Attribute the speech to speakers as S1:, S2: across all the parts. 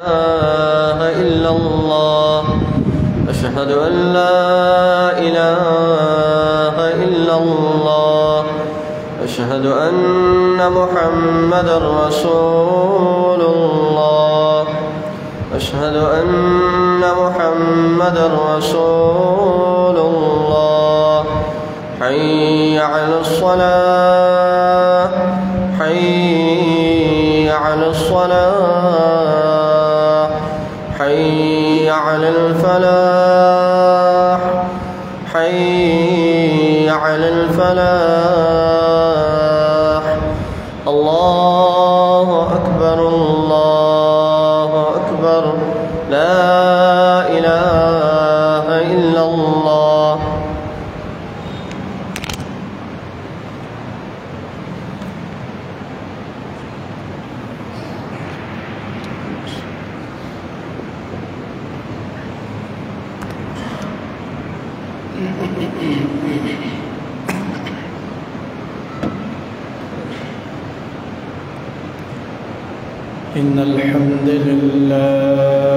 S1: إله إلا الله أشهد أن لا إله إلا الله أشهد أن محمدا رسول الله أشهد أن محمدا رسول الله حي على الصلاة حي على الصلاة حي على الفلاح حي على الفلاح الله أكبر الله أكبر لا إله إلا الله.
S2: إن الحمد لله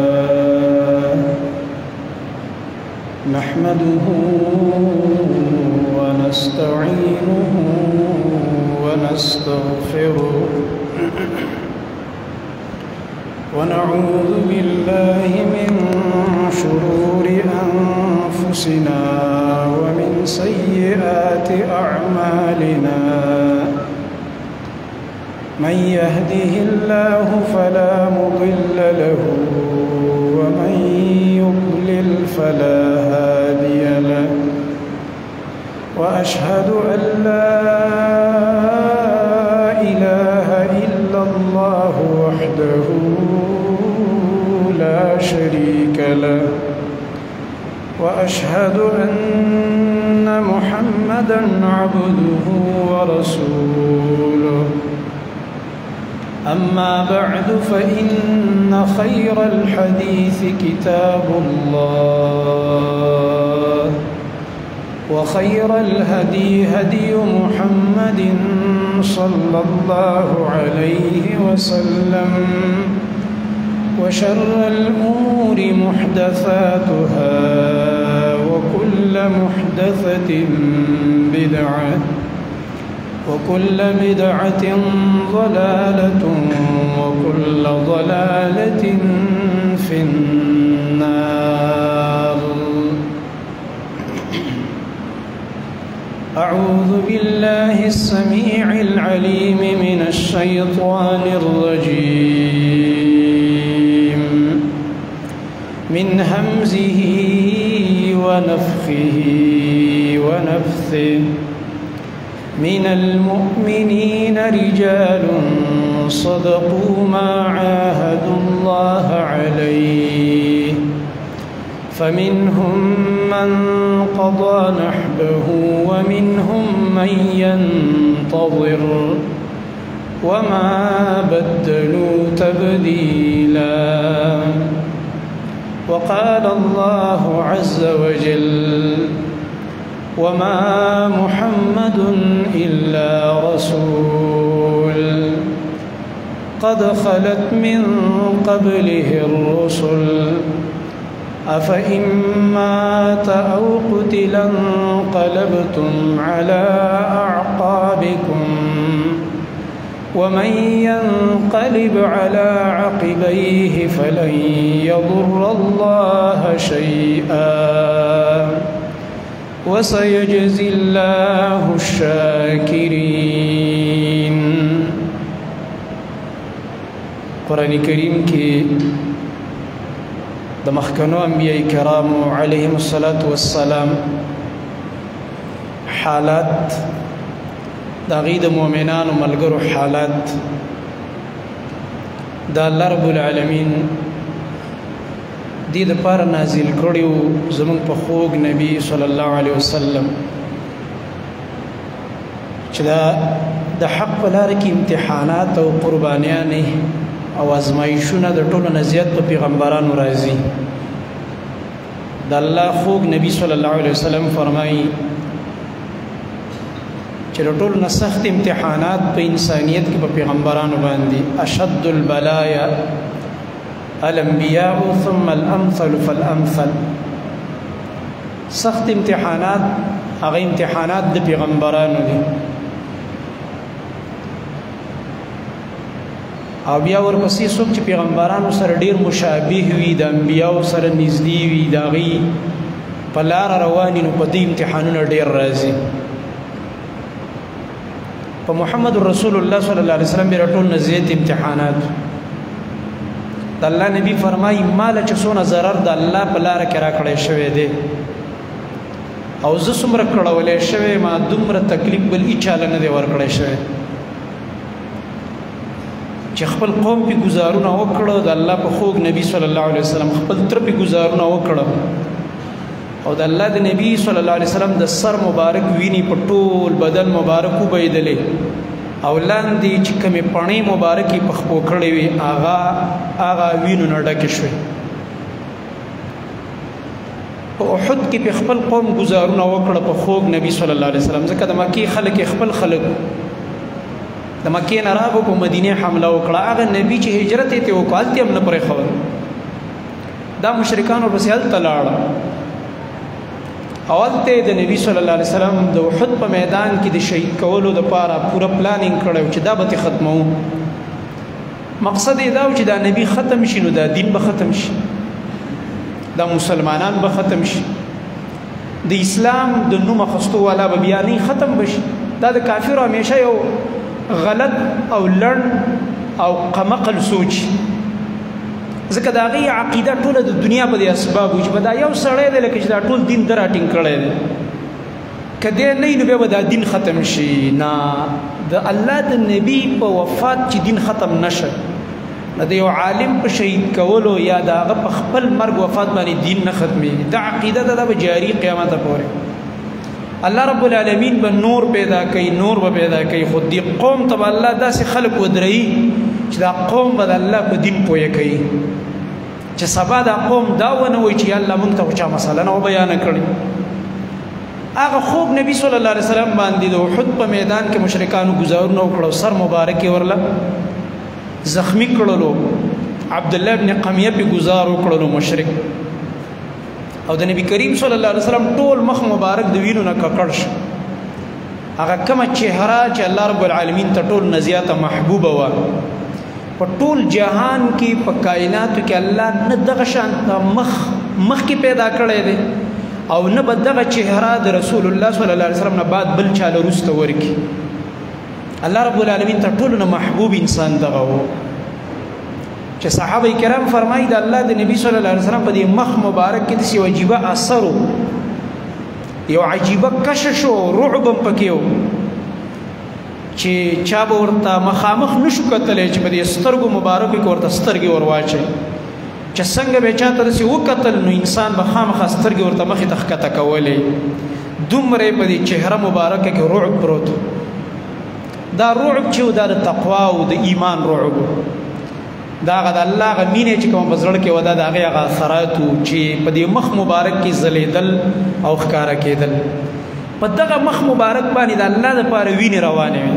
S2: نحمده ونستعينه ونستغفره ونعوذ بالله من شرور أنفسنا ومن سيئات أعمالنا من يهده الله فلا مضل له ومن يضلل فلا هادي له وأشهد أن لا إله إلا الله وحده لا شريك له وأشهد أن محمدًا عبده ورسوله. أما بعد فإن خير الحديث كتاب الله وخير الهدي هدي محمد صلى الله عليه وسلم وشر الأمور محدثاتها وكل محدثة بدعة وكل بدعة ضلالة وكل ضلالة في النار. أعوذ بالله السميع العليم من الشيطان الرجيم من همزه ونفخه ونفثه. من المؤمنين رجال صدقوا ما عاهدوا الله عليه فمنهم من قضى نحبه ومنهم من ينتظر وما بدلوا تبديلا. وقال الله عز وجل وما محمد إلا رسول قد خلت من قبله الرسل أفإن مات أو قتل انقلبتم على أعقابكم ومن ينقلب على عقبيه فلن يضر الله شيئا وسيجزي الله الشاكرين. قرآن کریم کی د مخکنو انبیاء کرام علیهم الصلاة والسلام حالات د غید مؤمنان و ملګرو حالات د الله رب العالمین دې د پاره نازل کړیو زموږ په خوږ نبی صلی الله علیه وسلم چې د حق په لاره کې امتحانات او قربانیانې او ازمایښونه د ټولو نه زیات په پیغمبرانو راځي. د الله خوږ نبی صلی الله علیه وسلم فرمایي چې ټول نه سخت امتحانات په انسانیت کې په پیغمبرانو باندې اشد البلایا الانبیاء ثم الامثل فالامثل. سخت امتحانات هغه امتحانات د پیغمبرانو دي، او بیا ورپسې څوک چې پیغمبرانو سره ډیر مشابه وي، د انبیاو سره نږدې وي، د هغوی په لاره روان نو په دې امتحانونه ډیر راځي. په محمد رسول الله صلی الله علیه وسلم باندې ټول نه زیات امتحانات. د الله نبی فرمایي مال چې څونه ضرر د الله په لاره کې راکړی شوی دی او زه څومره کړولی شوی ما دومره تکلیف بل هیچاله نه دی ورکړی شوی. چې خپل قوم پې ګزارونه وکړه، د الله په خوږ نبی صلی الله علیه وسلم خپل تره پې ګزارونه وکړه، او د الله د نبی صلی الله علیه وسلم د سر مبارک ویني په ټول بدن مبارک وبهېدلې، او لاندې چې کومې پڼې مبارکې په خپو کړې وي هغه وینو نه ډکې شوې. په احد کې په خپل قوم ګزارونه وکړه په خوږ نبی صلی الله علیه وسلم، ځکه د مکې خلک خپل خلک د مکې نه راغو په مدینه حمله وکړه. هغه نبی چې هجرت یې وکړ هلته هم نه پرېښول، دا مشرکانو پسې هلته لاړه، او هلته د نبی صلی الله علیه وسلم د احد په میدان کې د شهید کولو دپاره پوره پلانینګ کړی چې دا به ترې ختموو. مقصد یې دا و چې دا نبی ختم شي نو دا دین به ختم شي، دا مسلمانان به ختم شي، د اسلام د نوم اخستو والا به بیا نه ختم بشي. دا د کافرو همیشه یو غلط او لړن او قمقل سوچ، ځکه د هغې عقیده ټوله د دنیا په دې اسبابو چې به دا یو سړی دی لکه چې دا ټول دین ده راټینګ کړی دی، که دی نه وي نو بیا به دا دین ختم شي. نه، د الله د نبي په وفات چې دین ختم نشه، د یو عالم په شهید کولو یا د هغه په خپل مرګ وفات باندې دین نه ختمېږي. دا عقیده ده، دا به جاري قیامته پورې. الله رب العالمین به نور پیدا کوي، نور به پیدا کوي، خو دې قوم ته به الله داسې خلک ودرهي چې دا قوم به د الله په دین پوهه کوي، چې سبا دا قوم دا ونه وایي چې یا الله موږ ته خو چا مسله نه بیانه کړې. هغه خوږ نبي صلی الله علیه وسلم باندې د احد په میدان کې مشرکانو ګزارونه وکړه، سر مبارک یې ورله زخمی کړلو، عبدالله ابن قمیه پې ګزار وکړلو مشرک، او د نبی کریم صلی الله علیه وسلم ټول مخ مبارک د وینو نه ککړ شو. هغه کومه چهره چې الله رب العالمین ته ټول نه زیاته محبوبه وه په ټول جهان کې، په کائناتو کې الله نه دغه شان مخکې پیدا کړی دی، او نه به دغه چهره د رسول الله صلی الله علیه وسلم نه بعد بل چاله وروسته ورکړي. الله رب العالمین ته ټولو نه محبوب انسان دغه و چې صحابه کرام فرمایي د الله د نبی صلی الله علیه وسلم په دې مخ مبارک کې داسې یو عجیبه اثر و، یو عجیبه کشش و، رعب هم پکې و چې چا به ورته مخامخ نشو کتلی چې په دې سترګو مبارکو کې ورته سترګې ور واچوي، چې څنګه به چاته داسې وکتل نو انسان به خامخا سترګې ورته مخې ته ښکته کولی. دومره په دې چهره مبارکه کې رعب پروت. دا رعب چې دا د تقوا او د ایمان رعب، دا هغه د الله هغه مینې چې کومه په زړه کې وه، دا د هغې هغه اثرات وو چې په دې مخ مبارک کې ځلېدل او ښکاره کېدل. په دغه مخ مبارک باندې د الله دپاره وینې روانې وې،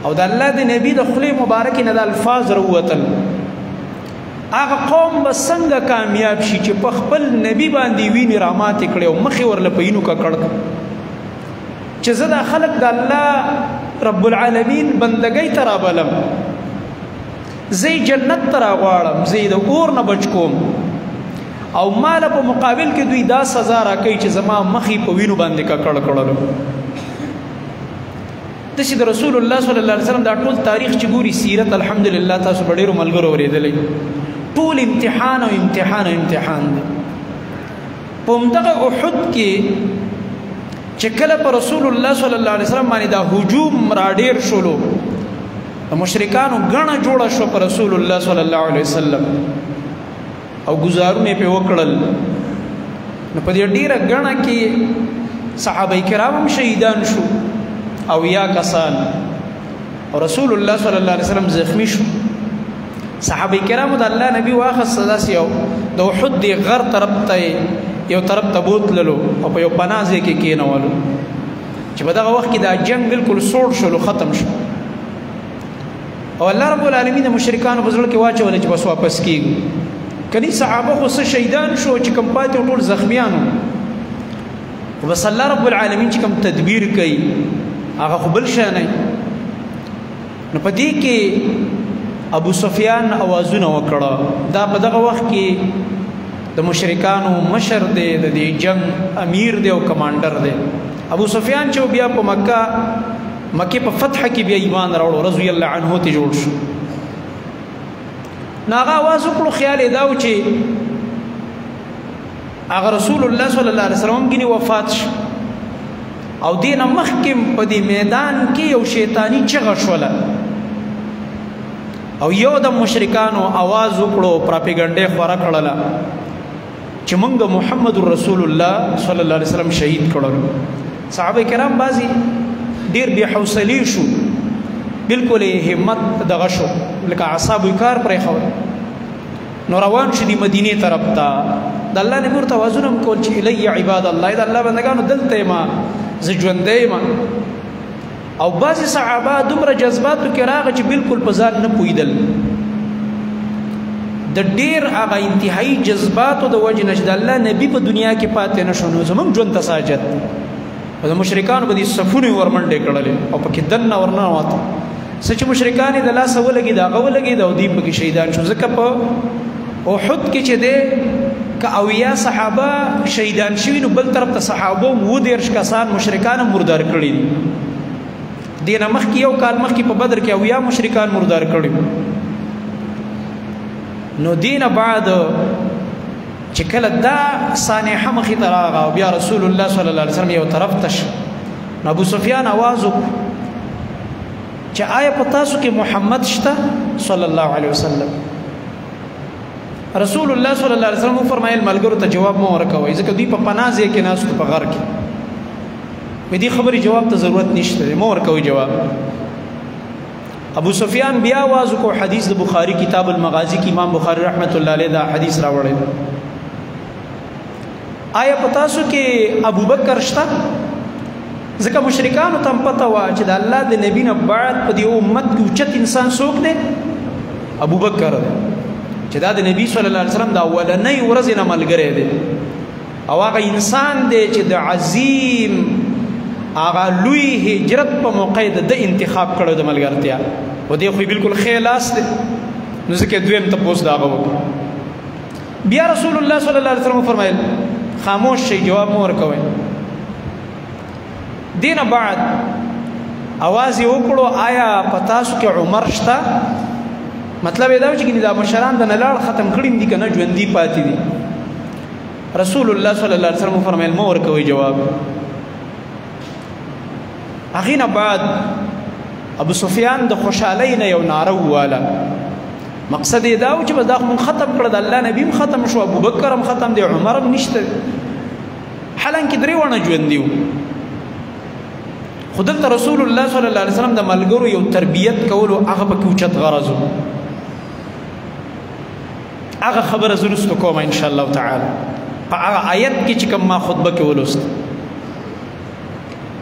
S2: او د الله د نبي د خولې مبارکې نه د الفاظ راووتل. هغه قوم به څنګه کامیاب شي چې په خپل نبي باندې وینې راماتې کړې او مخې ورله په وینو ککړ چې زه دا خلک د الله رب العالمین بندګۍ ته رابلم، زه جنت ته راغواړم، زه د اور نه بچ کوم، او ماله په مقابل کې دوی دا سزا راکوي چې زما مخې په وینو باندې ککړ کړلو. داسې د رسول الله صلی الله علیه وسلم دا ټول تاریخ چې ګوري سیرت، الحمدلله تاسو به ډېرو ملګرو اورېدلی، ټول امتحان او امتحان او امتحان دی. په همدغه احد کې چې کله په رسول الله صلی الله علیه وسلم باندې دا هجوم راډېر شولو، د مشرکانو ګڼه جوړه شوه په رسول الله صلی الله علیه وسلم، او ګزارونه یې پرې وکړل. نو په دې ډېره ګڼه کې صحابه کرام هم شهیدان شو او یا کسان، او رسول الله صلی الله علیه وسلم زخمی شو. صحابه کرامو د الله نبی واخست داسې یو د احد دې غر طرف ته یو طرف ته بوتللو او په یو پناه ځای کې کېنولو چې په دغه وخت کې دا جنګ بالکل سوړ شولو، ختم شو، او الله رب العالمین د مشرکانو په زړه کې واچول چې بس واپس کیږي کني صحابه خو شهیدان شو چې کوم پاتې ټول زخمیانو بس الله رب العالمین چې کوم تدبیر کوي هغه خو بل شي نه نو په دې کې ابو سفیان اوازونه وکړه دا په دغه وخت کې د مشرکانو مشر دی د دې جنگ امیر دی او کمانډر دی ابو سفیان چې بیا په مکه په فتح کې بیا ایمان راوړ رضی الله عنه ته جوړ شو ناغه आवाज وکړو خیال دا و چې هغه رسول الله صلی الله علیه وسلم کې وفات شو او دینه مخکم په دې میدان کې یو شیطانی چغه شوله او یو د مشرکانو आवाज وکړو پروپاګاندا خورا کړله چې موږ محمد رسول الله صلی الله علیه وسلم شهید کړو صحابه کرام بازي ډیر بے حوصله شو بالکل همت دغه شو لکه اعصاب کار پرې خو نو روان شو دی مدینه طرف ته د الله نبی ورته وازونم کول چې الی عباد الله د الله بندگانو دلته ما زجوندې ما او بعضی صحابه دومره جذباتو کې راغی چې بالکل په ځان نه پویدل د ډیر هغه انتهایی جذباتو د وجه نشد الله نبی په دنیا کې پاتې نشو نو زموږ ژوند ته ساجت د مشرکان په دې صفونه ورمنډه کړلې او په کې دنه ورنه واته سچ مشرکان د لاس ولګي دا غولګي د دې په کې شهیدان شو ځکه په احد کې چې ده ک اویا صحابه شهیدان شوی نو بل طرف ته صحابه وو دیرش کسان مشرکان مردار کړی دینه مخ کې یو کال مخ کې په بدر کې اویا مشرکان مردار کړی نو دینه بعد چې کله دا صانحه مخې ته راغی او بیا رسول الله صلی الله علیه وسلم یو طرف ته ابو سفیان आवाज چې آیا پتا سو کې محمد شته صلی الله علیه وسلم رسول الله صلی الله علیه وسلم فرمایل ملګرو ته جواب مو ورکوي ځکه دوی په پنازه کې ناس په غر کې مې دې خبرې جواب ته ضرورت نشته مو ورکوي جواب ابو سفیان بیا आवाज کو حدیث د بخاری کتاب المغازی کې امام بخاری رحمت الله علیه دا حدیث راوړی آیا پتا سو کې ابو بکر شته ځکه مشرکانو ته پته وا چې د الله د نبی نه بعد په دې امت کې اوچت انسان څوک دی ابو بکر چې دا د نبی صلی الله علیه وسلم دا اولنۍ ورځ نه ملګری دی او هغه انسان دی چې د عظیم هغه لوی هجرت په موقع د انتخاب کړو د ملګرتیا او دی خو بالکل خلاص دی نو ځکه دویم ته پوس داغه وکړه بیا رسول الله صلی الله علیه وسلم فرمایل خاموش شي جواب مو ورکوي دینه بعد आवाज یې وکړو آیا پتا سو کې عمر شته مطلب دا و چې دا مشران د نلال ختم کړي دي کنه ژوند دي پاتې دي رسول الله صلی الله علیه وسلم فرمایل مو ورکوي جواب اخینا بعد ابو سفیان د خوشالۍ نه یو ناره واله مقصد دا و چې دا من ختم کړ د الله نبی ختم شو ابو بکر هم ختم دی عمر هم نشته حالانکه درې ونه ژوند دیو خدای رسول الله صلی الله علیه وسلم د ملګرو یو تربیت کولو هغه په کوچت غرضو هغه خبره زرست کوم ان شاء الله تعالی په هغه آیت کې چې کوم ما خطبه کې ولوست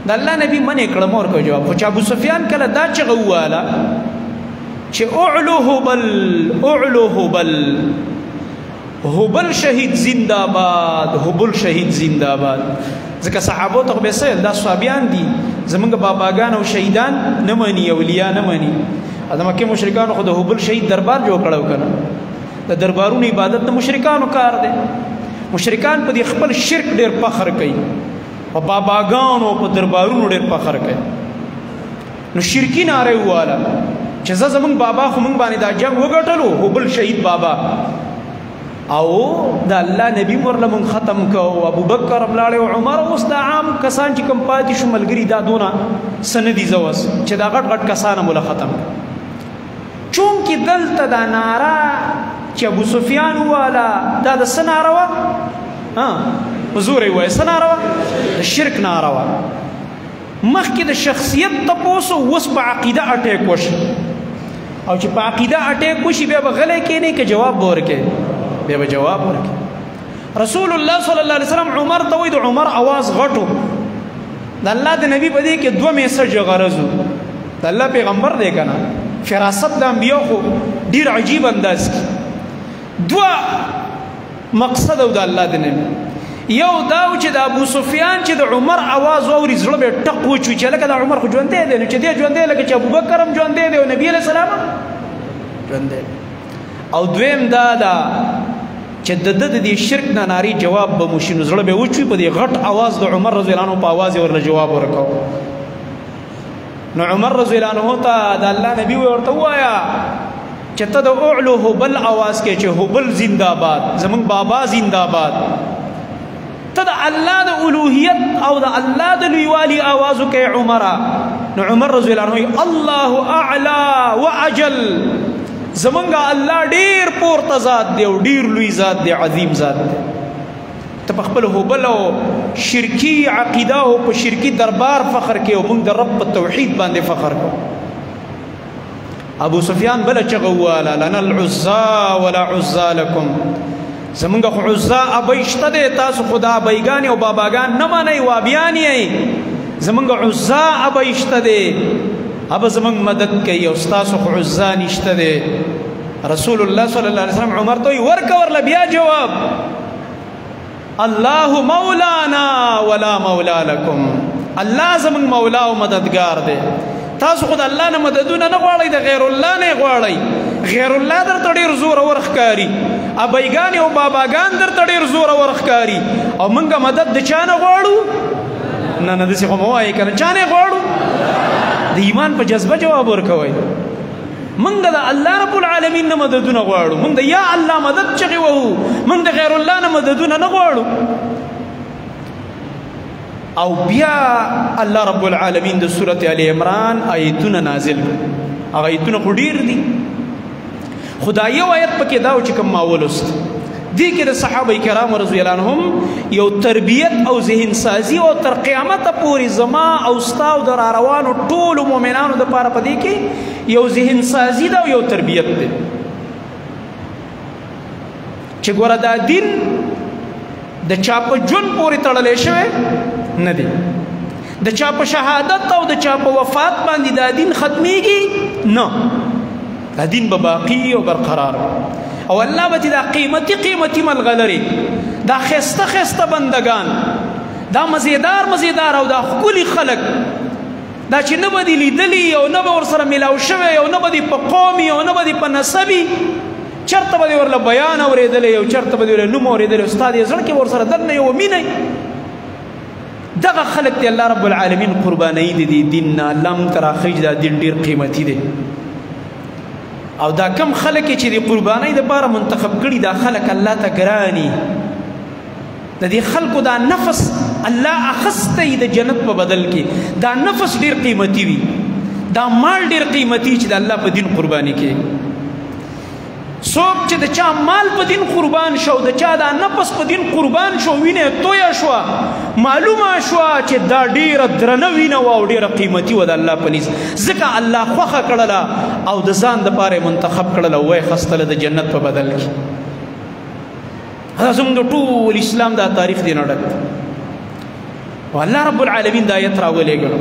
S2: د الله نبی منې کړه مور کو جواب خو ابو سفیان کله دا چې غواله چې اعلوه بل هبل شهید زنده‌باد هبل شهید زنده‌باد ځکه صحابو ته به سل دا صحابیان دي زمونږ باباګان او شهیدان نه مانی اولیاء نه مانی ادمه کې مشرکان خو د هبل شهید دربار جوړ کړو کنه د دربارونو عبادت د مشرکانو کار دی مشرکان په دې خپل شرک ډېر فخر کوي او باباګانو په دربارونو ډېر فخر کوي نو شرکی ناره واله چې زمونږ بابا خو مونږ باندې دا جنگ وګټلو هبل شهید بابا او د الله نبی ورله مون ختم کو ابو بکر ابلاله او عمر اوس د عام کسان چې کوم پاتې شو ملګری دا دونه سندي زوس چې دا غټ غټ کسان مولا ختم چون کې دلته دا ناره چې ابو سفیان والا دا د سناره وا حضور وای سناره وا د شرک ناره وا مخکې د شخصیت تاسو وس په عقیده اٹیک وشي او چې په عقیده اٹیک وشي بیا بغلې کې نه کې جواب ورکې بیا جواب ورکړي رسول الله صلی الله علیه وسلم عمر ته وې د عمر आवाज غټو د الله د نبی په دې کې دوه میسج غرضو د الله پیغمبر دی کنه فراست د انبیاء خو ډیر عجیب انداز کی دوا مقصد او د الله د نبی یو دا چې د ابو سفیان چې د عمر आवाज اوري زړه به ټق وچو چې لکه د عمر خو ژوند دی نو چې دی ژوند دی لکه چې ابو بکر هم ژوند دی او نبی علیہ السلام ژوند دی او دویم دا چې د شرک نه ناری جواب به مشینو زړه به وچوي په دې غټ आवाज د عمر رضی الله عنه په आवाज ورله جواب ورکاو نو عمر رضی الله عنه ته د الله نبی ورته وایا چې ته د اعلو هبل आवाज کې چې هبل زنده‌باد زمون بابا زنده‌باد ته د الله د الوهیت او د الله د لویوالي आवाज کې عمر نو عمر رضی الله عنه الله اعلى واجل زمونږه الله ډیر پورته ذات دی او ډیر لوی ذات دی عظیم ذات دی ته په خپل هبل او شرکی عقیده او په شرکی دربار فخر کې او موږ د رب په توحید باندې فخر کوو ابو سفیان بل چغوالا لنا العزا ولا عزا لكم زمونږه خو عزا ابیشته دی تاسو خدا بیگان او باباګان نه مانی وابیان یې زمونږه عزا ابیشته دی اب زمون مدد کوي او تاسو خو عزا نشته دی رسول الله صلی الله علیه وسلم عمر ته ورکور بیا جواب الله مولانا ولا مولا لكم الله زمون مولا او مددگار دی تاسو خو د الله نه مددونه نه غواړئ د غیر الله نه غواړئ غیر الله درته ډیر زور ورخکاری ابایګان او باباګان درته ډیر زور ورخکاری او موږ مدد د چا نه غواړو نه نه داسې خو مه وایئ که نه چا نه غواړو د ایمان په جذبه جواب ورکوئ موږ د الله رب العالمین نه مددونه غواړو موږ د یا الله مدد چغې وهو موږ د غیر الله نه مددونه نه غواړو او بیا الله رب العالمین د سورة آل عمران آیتونه نازل هغه آیتونه خو ډیر دي خدا یو آیت پکې دا و چې کوم ما ولوست دې کې د صحابه کرام رضی الله عنهم یو تربیت او ذهن سازی او تر قیامت پورې زما او ستا او د راروانو ټولو مؤمنانو دپاره په دې کې یو ذهن سازی ده او یو تربیت دی چې ګوره دا دین د چا په ژوند پورې تړلی شوی نه دی د چا په شهادت او د چا په وفات باندې دا دین ختمیږي نه دا دین به باقی او برقرار او الله به دا قیمتي ملغلري دا خسته خسته بندگان دا مزیدار او دا ښکلي خلک دا چې نه به دي لیدلي او نه به ورسره میلاو شوی او نه به دي په قومي او نه به دي په نسبي چرته به دې ورله بیان اورېدلی او چرته به دې ورله نوم اورېدلی او ستا دې زړه کې ورسره دننه یوه مینه دغه خلک دی الله رب العالمین قربانوي د دې دین نه الله موږ ته راخیږي دا دین ډېر قیمتي دی او دا کم خلک چې د قربانۍ دپاره منتخب کړي دا خلک الله ته ګراني د دې خلکو دا نفس الله اخستی د جنت په بدل کې دا نفس ډېر قیمتي وي دا مال ډېر قیمتي چې د الله په دین قرباني کوي څوک چې د چا مال په دین قربان شو د چا دا نفس په دین قربان شو وینه تویه شوه معلومه شوه چې دا ډیره درنه وینه وه او ډیره قیمتي وه د الله په نزد ځکه الله خوښه کړله او د ځان دپاره یې منتخب کړله ویې خستله د جنت په بدل کې دا زموږ د ټول اسلام دا تاریخ دی نه ډک او الله رب العالمین دا آیت راولېږلو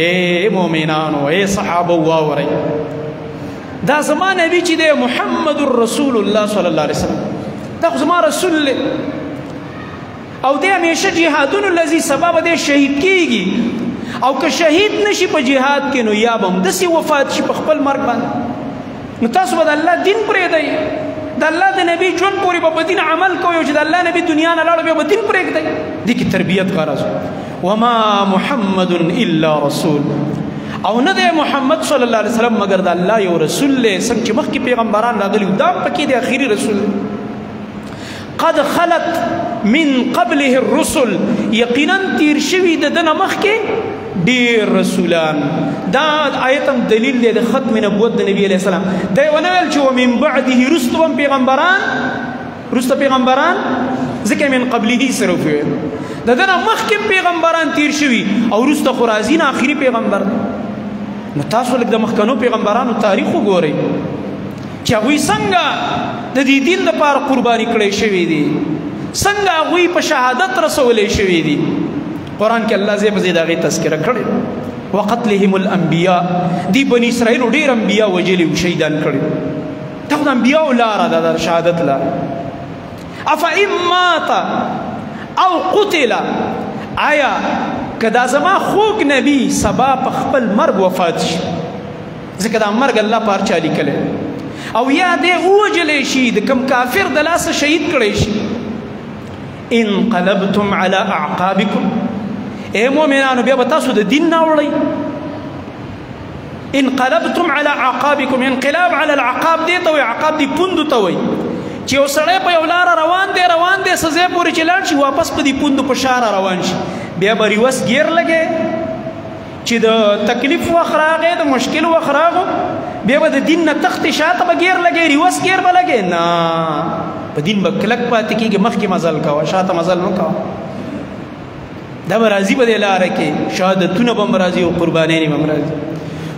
S2: ای مؤمنانو ای صحابه واورئ دا زما نبی چې دی محمد رسول الله صلی الله علیه وسلم دا خو زما رسول دی او دی همیشه جهادونو لذي سبب دی شهید کیږي او که شهید نشي په جهاد کې نو یا به همداسې وفات شي په خپل مرګ باندې نو تاسو به د الله دین پرېږدئ د الله د نبی ژوند پورې به په دین عمل کوئ او چې د الله نبی دنیا نه لاړو بیا به دین پرېږدئ دې کې تربیت غرض وما محمد الا رسول او نه دی محمد صلی الله علیه وسلم مگر د الله یو رسول دی څنګه چې مخکې پیغمبران راغلي دا پکې دی آخري رسول قد خلت من قبله الرسل یقینا تیر شوي د ده نه مخکې ډېر رسولان دا آیت هم دلیل دی د ختم نبوت د نبي علیه السلام دی ونه ویل چې ومن بعده رستو هم پیغمبران ځکه من قبله سره وویل د ده نه مخکې پیغمبران تیر شوي او وروسته خو راځي نه آخري پیغمبر نو تاسو لږ د مخکنو پیغمبرانو تاریخ وګورئ چې هغوی څنګه د دې دین دپاره قرباني کړی شوي دي څنګه هغوی په شهادت رسولی شوي دي قرآن کې الله ځای په ځای د هغې تذکره کړې وقتلهم الانبیاء دی بنی اسرائیل ډیر انبیاء وجلی او شهیدان کړي دا د انبیاء لاره ده د شهادت لاره افئن مات او قتل آیا کدا زما خوږ نبی سبا په خپل مرګ وفات شي ځکه دا مرګ الله پار چالي کړي او یا دې وجلی شي د کم کافر د لاس شهید کړي شي انقلبتم على اعقابكم اے مومنانو بیا به تاسو د دین نه وړئ انقلبتم على اعقابكم انقلاب على العقاب دی ته وایي عقاب دی پوندو ته وایي چې یو سړی په یو لاره روان دی څه ځای پورې چې لاړ شي واپس په دې پوندو په شاره روان شي بیا به ریوس ګیر لګی چې د تکلیف وخت راغی د مشکل وخت راغو بیا به د دین نه تختې شاته به ګیر لګی ریوس ګیر به لګی نه په دین به کلک پاتې کېږي مخکې مزل کوه شاته مزل مه کوه دا به راځي په دې لاره کې شهادتونه به هم راځي او قربانیانې به هم راځي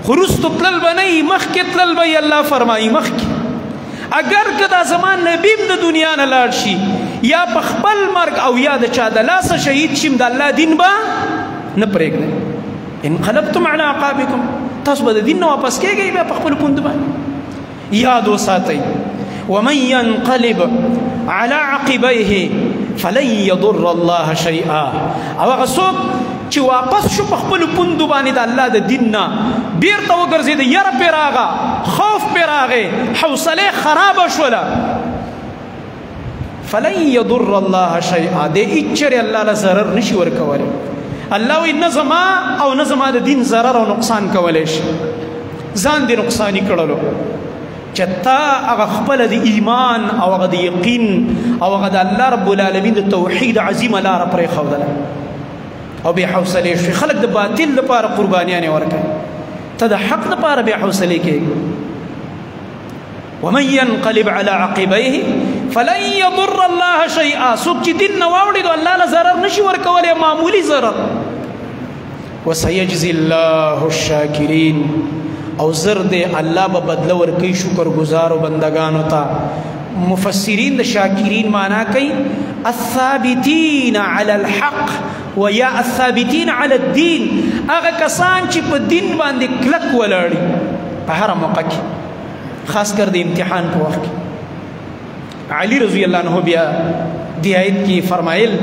S2: خو وروستو تلل به نه وي مخکې تلل به یې الله فرمایي مخکې اگر که دا زمان نبیم د دنیا نه لاړ شي یا په خپل مرګ او یا د چا د لاسه شهید شیم د الله دین به نه پرېږدئ انقلبتم على اعقابكم تاسو به د دین نه واپس کېږئ بیا په خپلو پوندو باندې یاد وساتئ ومن ينقلب على عقبيه فلن يضر الله شيئا او هغه څوک چې واپس شو په خپلو پوندو باندې د الله د دین نه بیرته وګرځېد یره پرې راغه خوف پرې راغې حوصلې خرابه شوله فلن يضر الله شيئا دې هېڅ چرې الله له ضرر نشي ورکولی الله وایي نه زما او نه زما د دین ضرر او نقصان کولی شي ځان دې نقصاني کړلو چې تا هغه خپله د ایمان او هغه د یقین او هغه د الله رب العالمین د توحید عظیمه لاره پرېښودله او بې حوصلې شوې خلک د باطل لپاره قربانیانې ورکوي ته د حق لپاره بې حوصلې کېږي ومن ينقلب على عقبيه فلن يضر الله شيئا څوک چې دین نه واوړېدو الله له ضرر نشي ورکولی معمولي ضرر وسيجزي الله الشاکرین او زر دې الله به بدله ورکوي شکر ګزارو بندگانو ته مفسرین د شاکرین معنا کوي الثابتین علی الحق ویا الثابتین علی الدین هغه کسان چې په دین باندې کلک ولاړي په هر موقع کې خاص کر د امتحان په وخت کې علی رضی الله عنه بیا دی آیت کې فرمایل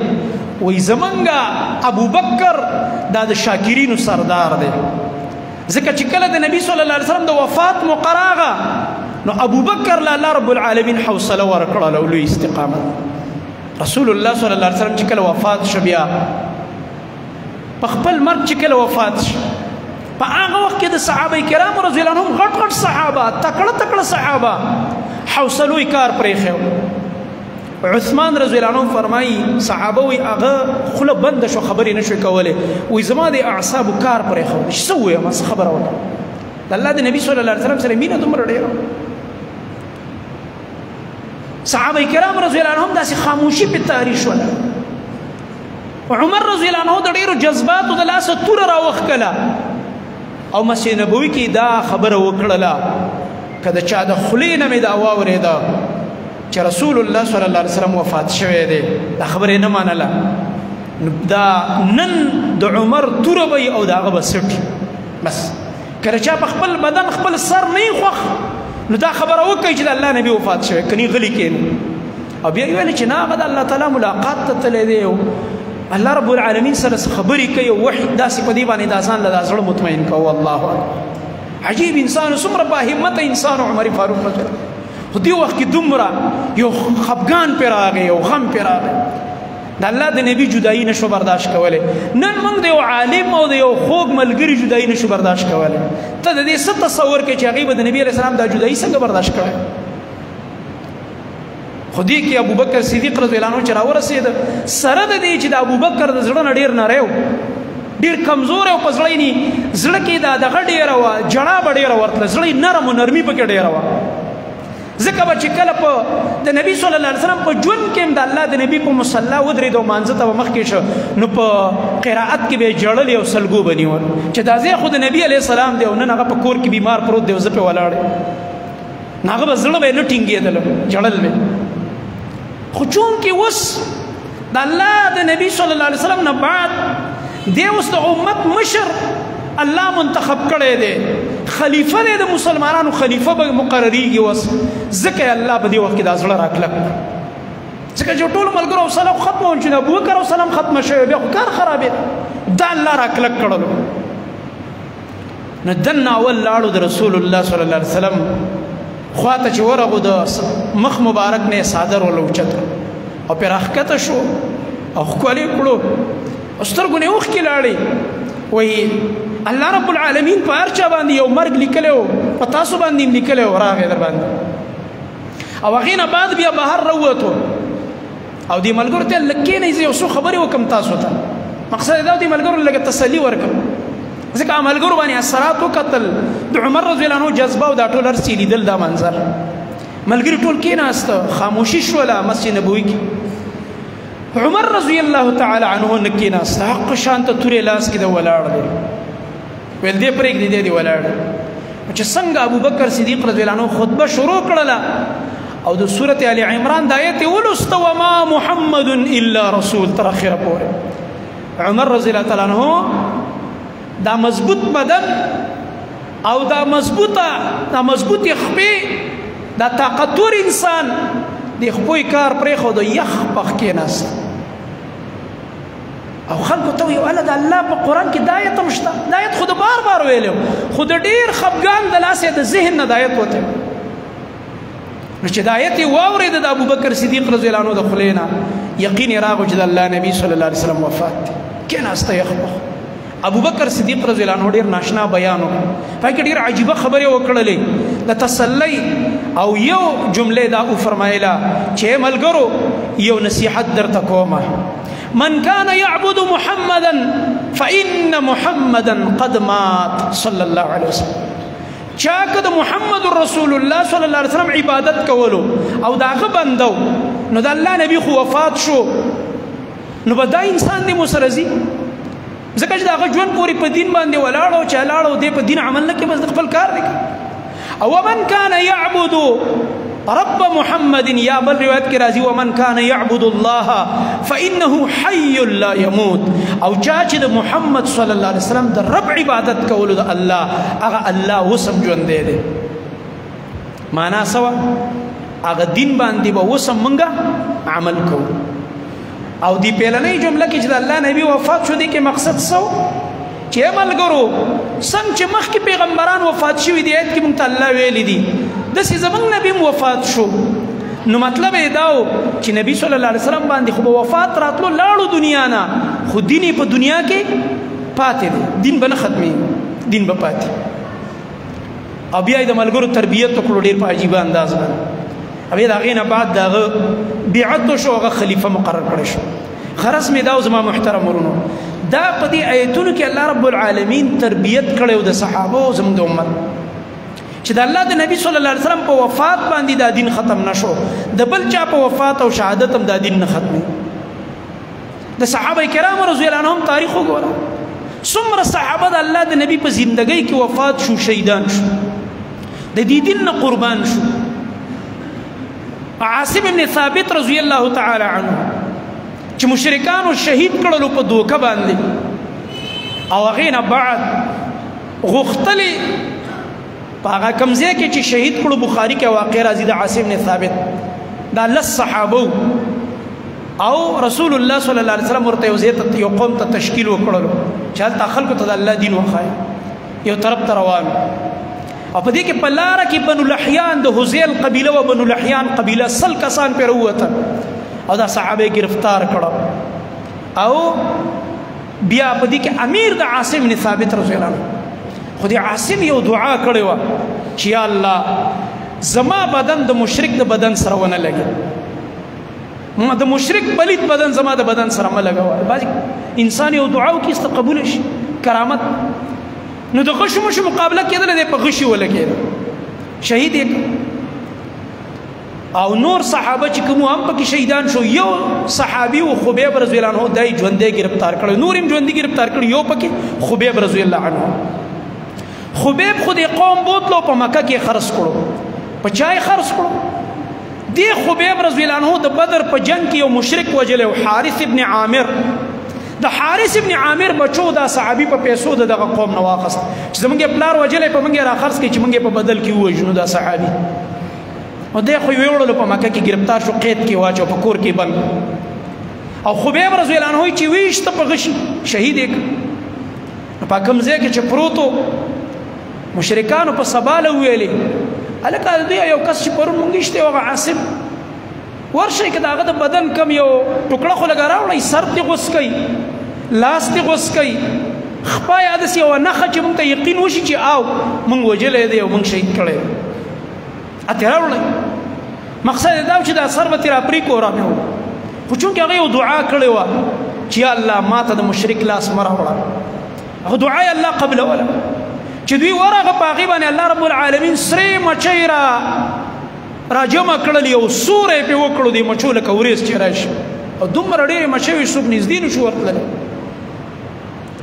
S2: وی زمونږه ابوبکر دا د شاکرینو سردار دی ځکه چې کله د نبی صلی الله علیه وسلم د وفات موقع راغه نو ابوبکر له الله رب العالمین حوصله ورکړله او لوی استقامت رسول الله صلی الله علیه وسلم چې کله وفات شو بیا په خپل مرګ چې کله وفات شو په هغه وخت کې د صحابه کرامو رضی الله عنهم غټ غټ صحابه تکړه تکړه صحابه حوصلو یې کار پرېښی عثمان رضی الله عنه فرمایي صحابه وی هغه خوله بنده شو خبرې نشوې کولی وی زما د اعصابو کار پرېښود چې څه ووایم څه خبره وکړم د الله د نبي صلی الله علیه وسلم سره مینه دومره ډېره صحابه کرام رضی الله عنهم داسې خاموشي پې تاري شوله عمر رضی الله عنه د ډېرو جذباتو د لاسه توره راوښکله او مسجد نبوي کې دا خبره وکړله که د چا د خولې نه مې دا واورېده چې رسول الله صلی الله علیه وسلم وفات شوی دی دا خبرې نه منله دا نن د عمر توره به او د هغه به سټي بس کله چا په خپل بدن خپل سر نه وي خوښ نو دا خبره وکړئ چې د الله نبي وفات شوی کني غلي کېنو او بیا یې ویل چې نه هغه د الله تعالی ملاقات ته تللی دی الله رب العالمین سره خبرې کوي او وحي داسې په دې باندې دا ځان له دا زړه مطمئن کوو الله اکبر عجیب انسان څومره باهمته انسان عمر فاروق رضی الله خو دې وخت کې دومره یو خفګان پرې راغی یو غم پرې راغی د الله د نبي جدایي نشو برداشت کولی نن موږ د یو عالم او د یو خوږ ملګري جدایي نشو برداشت کولی ته د دې څه تصور کوې چې هغوی به د نبي علیه السلام دا جدایي څنګه برداشت کړی خو دې کې ابوبکر صدیق رضی الله عنه چې راورسېده سره د دې چې د ابوبکر د زړه نه ډېر نری و ډېر کمزور او په زړه یې زړه کې دا دغه ډېره وه جړا به ډېره ورتله زړه یې نرم و نرمي پکې ډېره وه ځکه به چې کله په د نبي صلی الله علیه وسلم په ژوند کې هم د الله د نبي په مصلا ودرېد او مانځه ته به مخکې شه نو په قرائت کې به یې ژړلې او سلګو به نیول چې دا ځای خو د نبي علیه السلام دی او نن هغه په کور کې بیمار پروت دی او زه پې ولاړ نو هغه به زړه به یې نه ټینګېدله ژړل به خو چونکې اوس د الله د نبي صلی الله علیه وسلم نه بعد دی اوس د امت مشر الله منتخب کړی دی خلیفه دی د مسلمانانو خلیفه به مقرریږي اوس ځکه الله په دې وخت کې دا زړه راکلک ځکه چې ټول ملګرو سلام ختمه ول چې د ابوبکر او سلام ختمه شوی بیا خو کار خرابې دا الله راکلک کړلو نو دنه اول لاړو د رسول الله صلی الله علیه وسلم خواته چې ورغو د مخ مبارک نه صادر ولوچت او پر حقیقت شو او خولي کړو سترګونه اوخ کې لاړې وای الله رب العالمین په ارچا باندې یو مرګ لیکلو په تاسو باندې لیکلو راغی در باندې او هغه نه بعد بیا بهر وروته او دی ملګرو ته لکه نه یو څه خبرې وکم تاسو ته مقصد دا دی ملګرو لکه تسلی ورکم ځکه ملګرو باندې اثرات وکتل د عمر رضی الله عنه جذبه او دا ټول ارسي لیدل دا منظر ملګری ټول کې ناست خاموشي شوله مسجد نبوي کې عمر رضی الله تعالی عنه نکې ناست حق شانت تورې لاس کې د ولاړ دی ول دې پرېګ دې ولاړ چې څنګه ابو بکر صدیق رضی الله عنه خطبه شروع کړله او د سورته ال عمران د آیت ولست وما محمد الا رسول تر اخره پورې عمر رضی الله تعالی عنه دا مضبوط بدن او دا مضبوط خپې دا طاقتور انسان د خپوی کار پرې خو د یخ پخ کې ناست او خلکو ته یو الله د الله په قران کې د آیت مشته د آیت خود بار ویلو خود ډیر خفګان د لاسه د ذهن نه د آیت وته نو چې د آیت واورید د ابوبکر صدیق رضی الله عنه د خلینا یقین راغو چې د الله نبی صلی الله علیه وسلم وفات کې ناسته یخ ابوبکر صدیق رضی الله عنه ډیر ناشنا بیان وکړ پای کې ډیر عجیبه خبره وکړلې د تسلی او یو جمله دا او فرمایله چې ملګرو یو نصیحت درته کومه من كان يعبد محمدا فإن محمدا قد مات صلى الله عليه وسلم چا کده محمد رسول الله صلی الله علیه وسلم عبادت کولو او داغه بندو نو د الله نبی خو وفات شو نو به دا انسان دی مسرزي ځکه چې داغه ژوند پوری په دین باندې ولاړو چې لاړو دی په دین عمل نه کې بس خپل کار دی او من كان يعبد رب محمد یا بل روایت کې راځي ومن كان يعبد الله فانه حي لا يموت او چا چې د محمد صلی الله علیه وسلم د رب عبادت کولو د الله هغه الله وسم ژوند دی معنا سوا هغه دین باندې به وسم منګه عمل کوو او دی پیلنۍ جمله کې چې د الله نبی وفات شو دی کې مقصد سو چې ملګرو څنګه چې مخکې پیغمبران وفات شوي دي آیت کې مونږ ته الله ویلي دي داسې زموږ نبی وفات شو نو مطلب یې دا و چې نبی صلی الله علیه وسلم باندې خو به وفات راتلو لاړو دنیا نه خو دین په دنیا کې پاتې دی دین به نه ختمي دین به پاتې او بیا یې د ملګرو تربیت وکړو ډېر په عجیبه انداز باندې بیا د هغې نه بعد د هغه بیعت وشو هغه خلیفه مقرر کړی شو غرض مې دا و زما محترم ورونو دا په دې آیتونو کې الله رب العالمین تربیت کړی و د صحابه او زموږ د امت چې د الله د نبی صلی الله علیه وسلم په وفات باندې دا دین ختم نشو د بل چا په وفات او شهادت هم دا دین نه ختمي د صحابه کرام رضی الله عنهم تاریخ وګوره څومره صحابه د الله د نبی په زندګۍ کې وفات شو شهیدان شو د دې دین نه قربان شو عاصم ابن ثابت رضی الله تعالی عنه چې مشرکانو شهید کړلو په دوکه باندې او هغې نه بعد غوښتلې په هغه کمزې کې چې شهید کړو بخاري کې واقع راځي د عاصم ابن ثابت دا لس صحابه او رسول الله صلی الله علیه وسلم ورته یو قوم ته تشکیل وکړلو چې هلته خلکو ته د الله دین وښایه یو طرف ته روان او په دې کې په لاره کې بنو لحیان د حذیل قبیله و بنو لحیان قبیله سل کسان پرې ووتل او دا صحابه گرفتار کړه او بیا په دې کې امیر د عاصم بن ثابت رضی الله عنه خو دې عاصم یو دعا کړې وه چې یا الله زما بدن د مشرک د بدن سره ونه لګي د مشرک پلید بدن زما د بدن سره مه لګوه بعضې انسان یو دعا وکړي سته قبوله شي کرامت نو د غشو مشو مقابله کېدله دی په غشي ولګېده شهید یې او نور صحابه چې کوم هم پکې شهیدان شو یو صحابي و خبیب رضی الله عنه دای ژوندی گرفتار کړی نور هم ژوندی گرفتار کړی یو پکې خبیب رضی الله عنه خبیب خو دې قوم بوتلو په مکه کې خرڅ کړو په چای خرڅ کړو دې خبیب رضی الله عنه د بدر په جنگ کې یو مشرک وجلی و حارث ابن عامر د حارث ابن عامر بچو دا صحابي په پیسو دغه قوم نه واخست چې زمونږ پلار وجلې په منګه را خرڅ کې چې منګه په بدل کې وژنو دا صحابي او دی خو ویوړلو په مکه کې گرفتار شو قید کې واچو په کور کې بند او خبیب رضی الله عنه چې ویشته په غشي شهید یک په کوم ځای کې چې پروتو مشرکانو په سباله ویلې الکه دوی یو کس چې پرون مونږ شته او عاصم ورشي کې داغه د بدن کم یو ټوکړه خو لګا راوړی سر ته غوس کوي لاس ته غوس کوي خپا یاد سی او نه چې مونږ ته یقین وشي چې آو مونږ وجلې دی او مونږ شهید کړي اته راوړی مقصد دا چې دا سر به تیر اپری کورا مې و خو چون کې هغه یو دعا کړې و چې الله ماته د مشرک لاس مراوړه هغه دعا الله قبل ولا چې دوی ورغه پاغي باندې الله رب العالمین سری مچیرا راجمه کړل یو سورې په وکړو دی مچو لکه ورېس چې راشي او دومره ډېرې مچوي څوک نږدې نشو ورتللی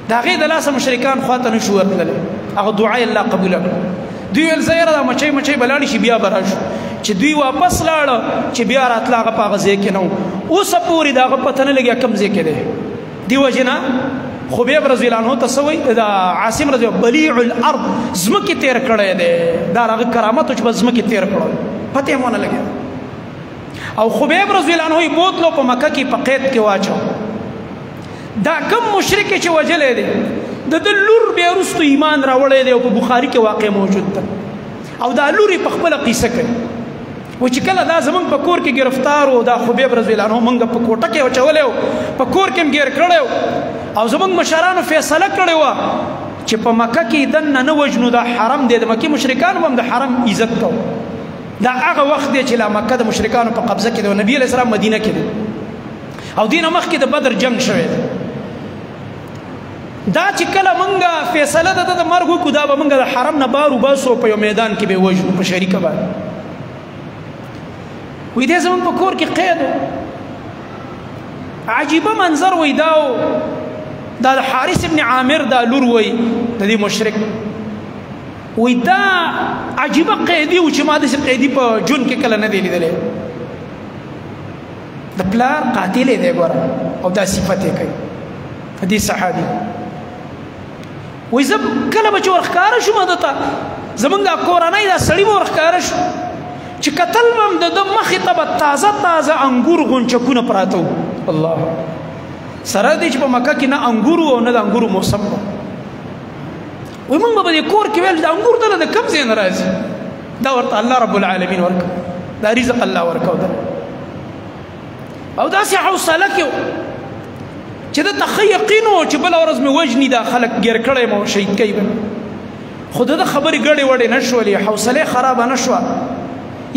S2: د هغې د لاسه مشرکان خواته نشو ورتللی هغه دعا الله قبوله کړه دوی ویل زه یاره دا مچۍ به لاړې شي بیا به راشو چې دوی واپس لاړه چې بیا راتله هغه په هغه ځای کې نه و اوسه پورې د هغه پته نه لګیا کوم ځای کې دی دې وجې نه خبیب رضی الله عنه ته څه وایي دا عاصم رضی الله بلیع الارض ځمکې تېر کړی دی دا هغه کرامت و چې به ځمکې تېر کړی پته مونږ لګي او خبیب رضی الله عنه بوتلو په مکه کې په قید کې واچو دا کم مشرک چې وجلې دي د لور بیا وروسته ایمان راوړی دی او په بخاري کې واقع موجود ده او دا لوري په خپله قیصه کوي و چې کله دا زمونږ په کور کې گرفتار و دا خبیب رضی الله عنه مونږ په کوټه کې اچولی و په کور کې هم ګیر کړی و او زمونږ مشرانو فیصله کړې وه چې په مکه کې دننه نه وژنو دا حرم دی د مکې مشرکانو هم د حرم عزت کوو دا هغه وخت دی چې لا مکه د مشرکانو په قبضه کې دی او نبی علیه السلام مدینه کې دی او دینه مخکې د بدر جنگ شوی دی دا چې کله مونږ فیصله د مرګ وکړو دا به مونږ د حرم نه بار وباسو په یو میدان کې به یې وژنو په شریکه باندې وایي دی زمونږ په کور کې قید و عجیبه منظر وایي دا د حارث ابن عامر دا لور وایي د دې مشرک وی دا عجیبه قیدی و چې ما داسې قیدی په جون کې کله نه دی لیدلی د پلار قاتل دی ګوره او دا صفت یې کوي دې صحابي وی زه کله به چې ورښکاره شوم ده ته زمونږ دا کورنۍ دا سړي به ورښکاره شو چې کتل به م د ده مخې ته به تازه تازه انګور غونچکونه پراته وو الله سره دی چې په مکه کې نه انګور و او نه د انګورو موسم و وی مونږ به دې کور کې ویل د انګور دله د کوم ځای نه راځي دا ورته الله رب العالمین ورکړه دا رزق الله ورکو ده او داسې حوصله کې چې ده ته ښه یقین و چې بله ورځ مې وژني دا خلک ګیر کړی یم او شهید کوي به خو د ده خبرې ګډې وډې نه شولې حوصلې خرابه نه شوه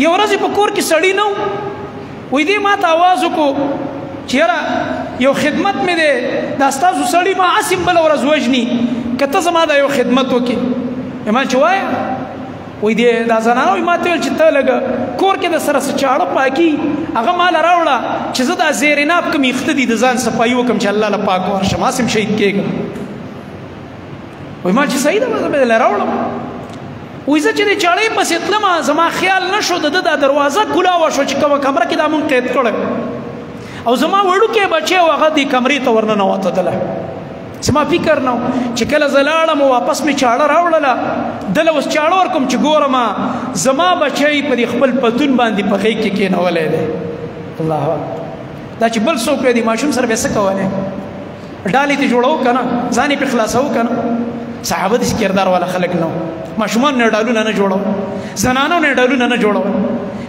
S2: یو ورځ په کور کې سړي نه و وی دې ما ته آواز وکړو چې یاره یو خدمت مې دی دا ستاسو سړي ما هسې بله ورځ وژني که ته زما دا یو خدمت وکړې ما چې وایه وی دې دا زنانه وي ما ته ویل چې ته لږه کور کې د سره څه چاړه پاکي هغه ما له راوړه چې زه دا زیرناب کوم یخته دي د ځان صفایي وکړم چې الله له پاک ورشم هسې هم شهید کېږم وی ما چې صحیح ده زه به له راوړم وی زه چې د چاړې پسې تلم زما خیال نه شو د ده دا دروازه کولاوه شوه چې کومه کمره کې دا مونږ قید کړی او زما وړوکی بچی و هغه دې کمرې ته ورننوتدلی زما فکر نه چې کله زه لاړم واپس مې چاړه راوړله دله اوس چاړه ورکوم چې ګورم زما بچی په دې خپل پتون باندې په غېږ کې کېنولی دی الله دا چې بل څوک دی ماشوم سره به څه کولی ډالې ته جوړوو که نه ځان یې پرې خلاصوو که نه صحابه داسې کردار والا خلک نه وو ماشومان نه ډالونه نه جوړول زنانو نه ډالونه نه جوړول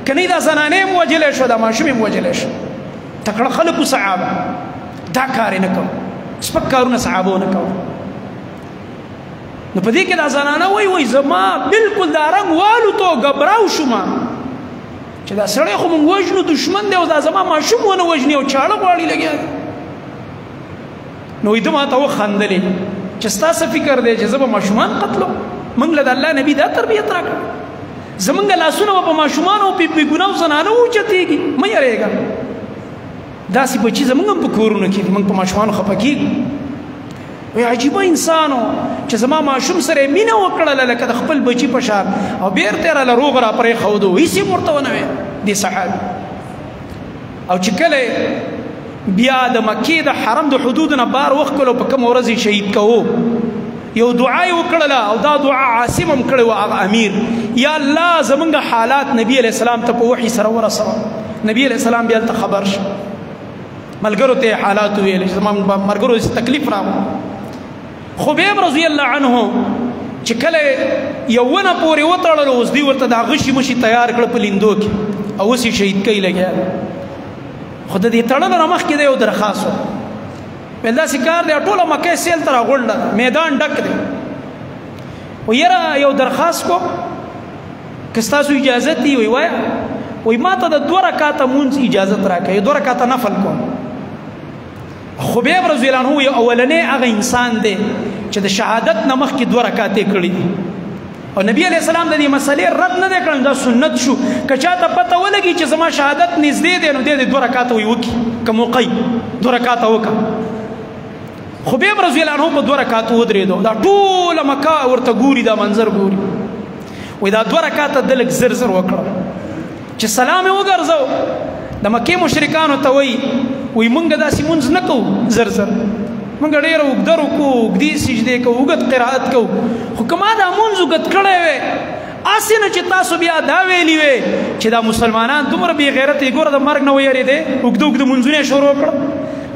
S2: که نه دا زنانې هم وجلی شو دا ماشوم هم وجلی شو تکړه خلکو صحابه دا کار یې نه کوو سپک کارونه صحابو نه کوو نو په دې کې دا زنانه وایي زما بلکل دا رنګ والوتو ګبراو شوم چې دا سړی خو مونږ وژنو دشمن دی او دا زما ماشوم ونه وژني او چاړه غواړي لګیا دی نو ده ما ته وخندلې چې ستا څه فکر دی چې زه به ماشومان قتلو موږ له د الله نبي دا تربیت راکړه زمونږ لاسونه به په ماشومانو او بې ګناو زنانه اوچتېږي مه یارېږه داسې بچي زمونږ هم په کورونو کې دي موږ په ماشومانو خفه کېږو وی عجیبه انسان و چې زما ماشوم سره یې مینه وکړله لکه د خپل بچي په شان او بیرته یې راله روغ راپرېښودو هېڅ یې ورته ونه ویل دې صحابي او چې کله بیا د مکې د حرم د حدود نه بار وخت کولو په کوم ورځ شهید کوو یو دعا یې وکړله او دا دعا عاصم هم کړی و هغه امیر یا الله زمونږ حالات نبی علیه السلام ته په وحي سره ورسوه نبی علیه السلام بیا هلته خبر شو ملګرو ته یې حالات وویل چې زما ملګرو تکلیف راغو خبیب رضی الله عنه چې کله یو ونه پورې وتړلو اوس دوی ورته دا غشي مشي تیار کړه په لیندو کې او اوس یې شهید کوي لګیا خو د دې تړلو نه مخکې دی یو درخواست ویل داسې کار دی ټوله مکه سیل ته راغونډه میدان ډک دی و یاره یو درخواست کو که ستاسو اجازت دی وی وایه وی ما ته د 2 رکعاته مونځ اجازت راکړئ 2 رکعاته نفل کوم خبیب رضی الله عنه یو اولنی هغه انسان دی چې د شهادت نه مخکې 2 رکعاتې کړي دي او نبی علیه السلام د دې مسلې رد نه دی کړی دا سنت شو که چاته پته ولګي چې زما شهادت نږدې دی نو دی د 2 رکعاته وکړي که موقع 2 رکعاته وکړه خبیب رضی الله عنه په 2 رکعاتو ودرېدو دا ټوله مکه ورته ګوري دا منظر ګوري وایي دا 2 رکعاته د لږ زر زر وکړه چې سلام یې وګرځو د مکې مشرکانو ته وایي مونږ داسې مونځ نه کوو زر زر مونږ ډېر اوږده رکوع اوږدې سجدې کوو اوږد قرائت کوو خو که ما دا مونځ اوږد کړی وی هسې نه چې تاسو بیا دا ویلي وی چې دا مسلمانان دومره بې غیرت یې ګوره د مرګ نه ویرېدې اوږده اوږده مونځونه یې شروع کړه